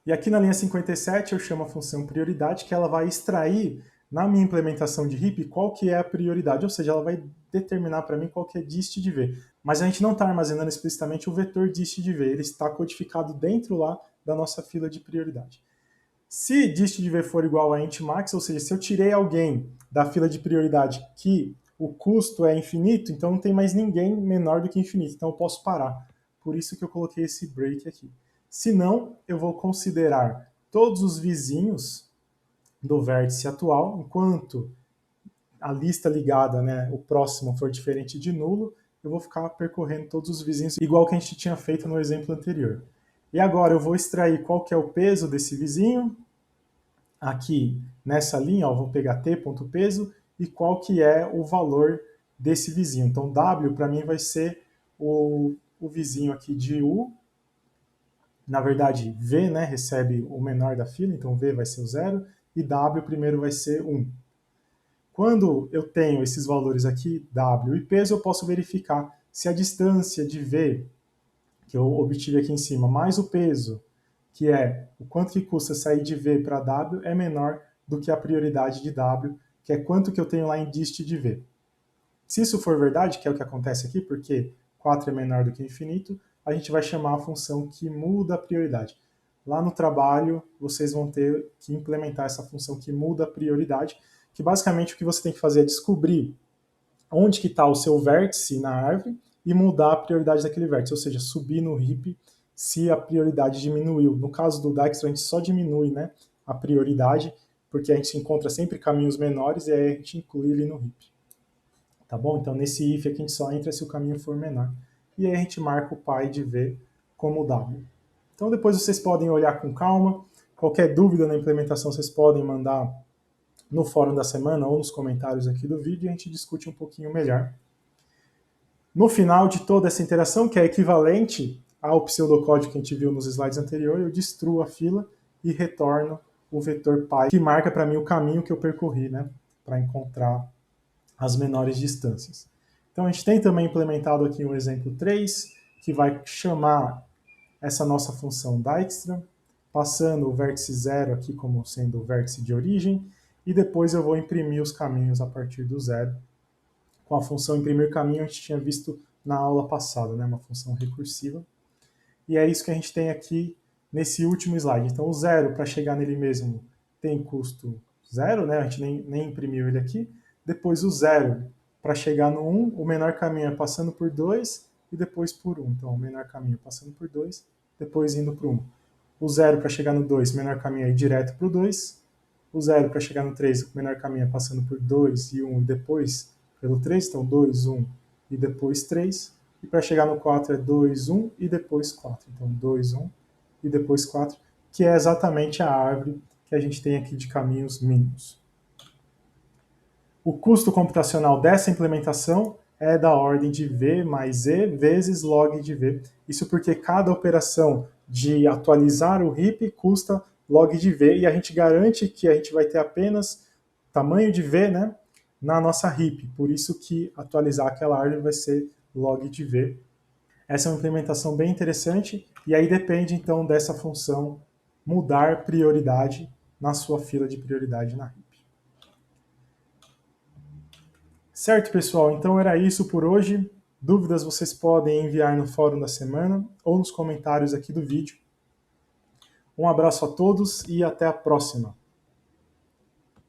Speaker 1: E aqui na linha 57 eu chamo a função prioridade, que ela vai extrair na minha implementação de heap qual que é a prioridade, ou seja, ela vai determinar para mim qual que é dist de v. Mas a gente não está armazenando explicitamente o vetor dist de v, ele está codificado dentro lá da nossa fila de prioridade. Se dist de v for igual a int max, ou seja, se eu tirei alguém da fila de prioridade que o custo é infinito, então não tem mais ninguém menor do que infinito, então eu posso parar. Por isso que eu coloquei esse break aqui. Se não, eu vou considerar todos os vizinhos do vértice atual, enquanto a lista ligada, né, o próximo for diferente de nulo, eu vou ficar percorrendo todos os vizinhos, igual que a gente tinha feito no exemplo anterior. E agora eu vou extrair qual que é o peso desse vizinho. Aqui nessa linha, ó, vou pegar t.peso e qual que é o valor desse vizinho. Então w para mim vai ser o vizinho aqui de u. Na verdade, v, né, recebe o menor da fila, então v vai ser o 0, e w primeiro vai ser 1. Quando eu tenho esses valores aqui, w e peso, eu posso verificar se a distância de v, que eu obtive aqui em cima, mais o peso, que é o quanto que custa sair de v para w, é menor do que a prioridade de w, que é quanto que eu tenho lá em dist de v. Se isso for verdade, que é o que acontece aqui, porque 4 é menor do que infinito, a gente vai chamar a função que muda a prioridade. Lá no trabalho, vocês vão ter que implementar essa função que muda a prioridade, que basicamente o que você tem que fazer é descobrir onde que está o seu vértice na árvore e mudar a prioridade daquele vértice, ou seja, subir no heap se a prioridade diminuiu. No caso do Dijkstra, a gente só diminui, né, a prioridade, porque a gente encontra sempre caminhos menores e aí a gente inclui ele no heap. Tá bom? Então, nesse if aqui, a gente só entra se o caminho for menor. E aí a gente marca o pi de v como w. Então, depois vocês podem olhar com calma. Qualquer dúvida na implementação, vocês podem mandar no fórum da semana ou nos comentários aqui do vídeo e a gente discute um pouquinho melhor. No final de toda essa interação, que é equivalente ao pseudocódigo que a gente viu nos slides anteriores, eu destruo a fila e retorno o vetor pi, que marca para mim o caminho que eu percorri, né, para encontrar as menores distâncias. Então a gente tem também implementado aqui um exemplo 3, que vai chamar essa nossa função Dijkstra, passando o vértice 0 aqui como sendo o vértice de origem, e depois eu vou imprimir os caminhos a partir do 0. Com a função imprimir caminho a gente tinha visto na aula passada, né, uma função recursiva. E é isso que a gente tem aqui nesse último slide. Então o 0, para chegar nele mesmo, tem custo 0, né, a gente nem imprimiu ele aqui. Depois o 0, para chegar no 1, o menor caminho é passando por 2 e depois por 1. Então o menor caminho passando por 2, depois indo para o 1. O 0 para chegar no 2, o menor caminho é ir direto para o 2. O 0 para chegar no 3, o menor caminho é passando por 2 e 1 e depois pelo 3. Então 2, 1 e depois 3. E para chegar no 4 é 2, 1 e depois 4. Então 2, 1 e depois 4, que é exatamente a árvore que a gente tem aqui de caminhos mínimos. O custo computacional dessa implementação é da ordem de V mais E vezes log de V. Isso porque cada operação de atualizar o heap custa log de V e a gente garante que a gente vai ter apenas tamanho de V, né, na nossa heap. Por isso que atualizar aquela árvore vai ser log de V. Essa é uma implementação bem interessante e aí depende então dessa função mudar prioridade na sua fila de prioridade na heap. Certo, pessoal? Então era isso por hoje. Dúvidas vocês podem enviar no fórum da semana ou nos comentários aqui do vídeo. Um abraço a todos e até a próxima.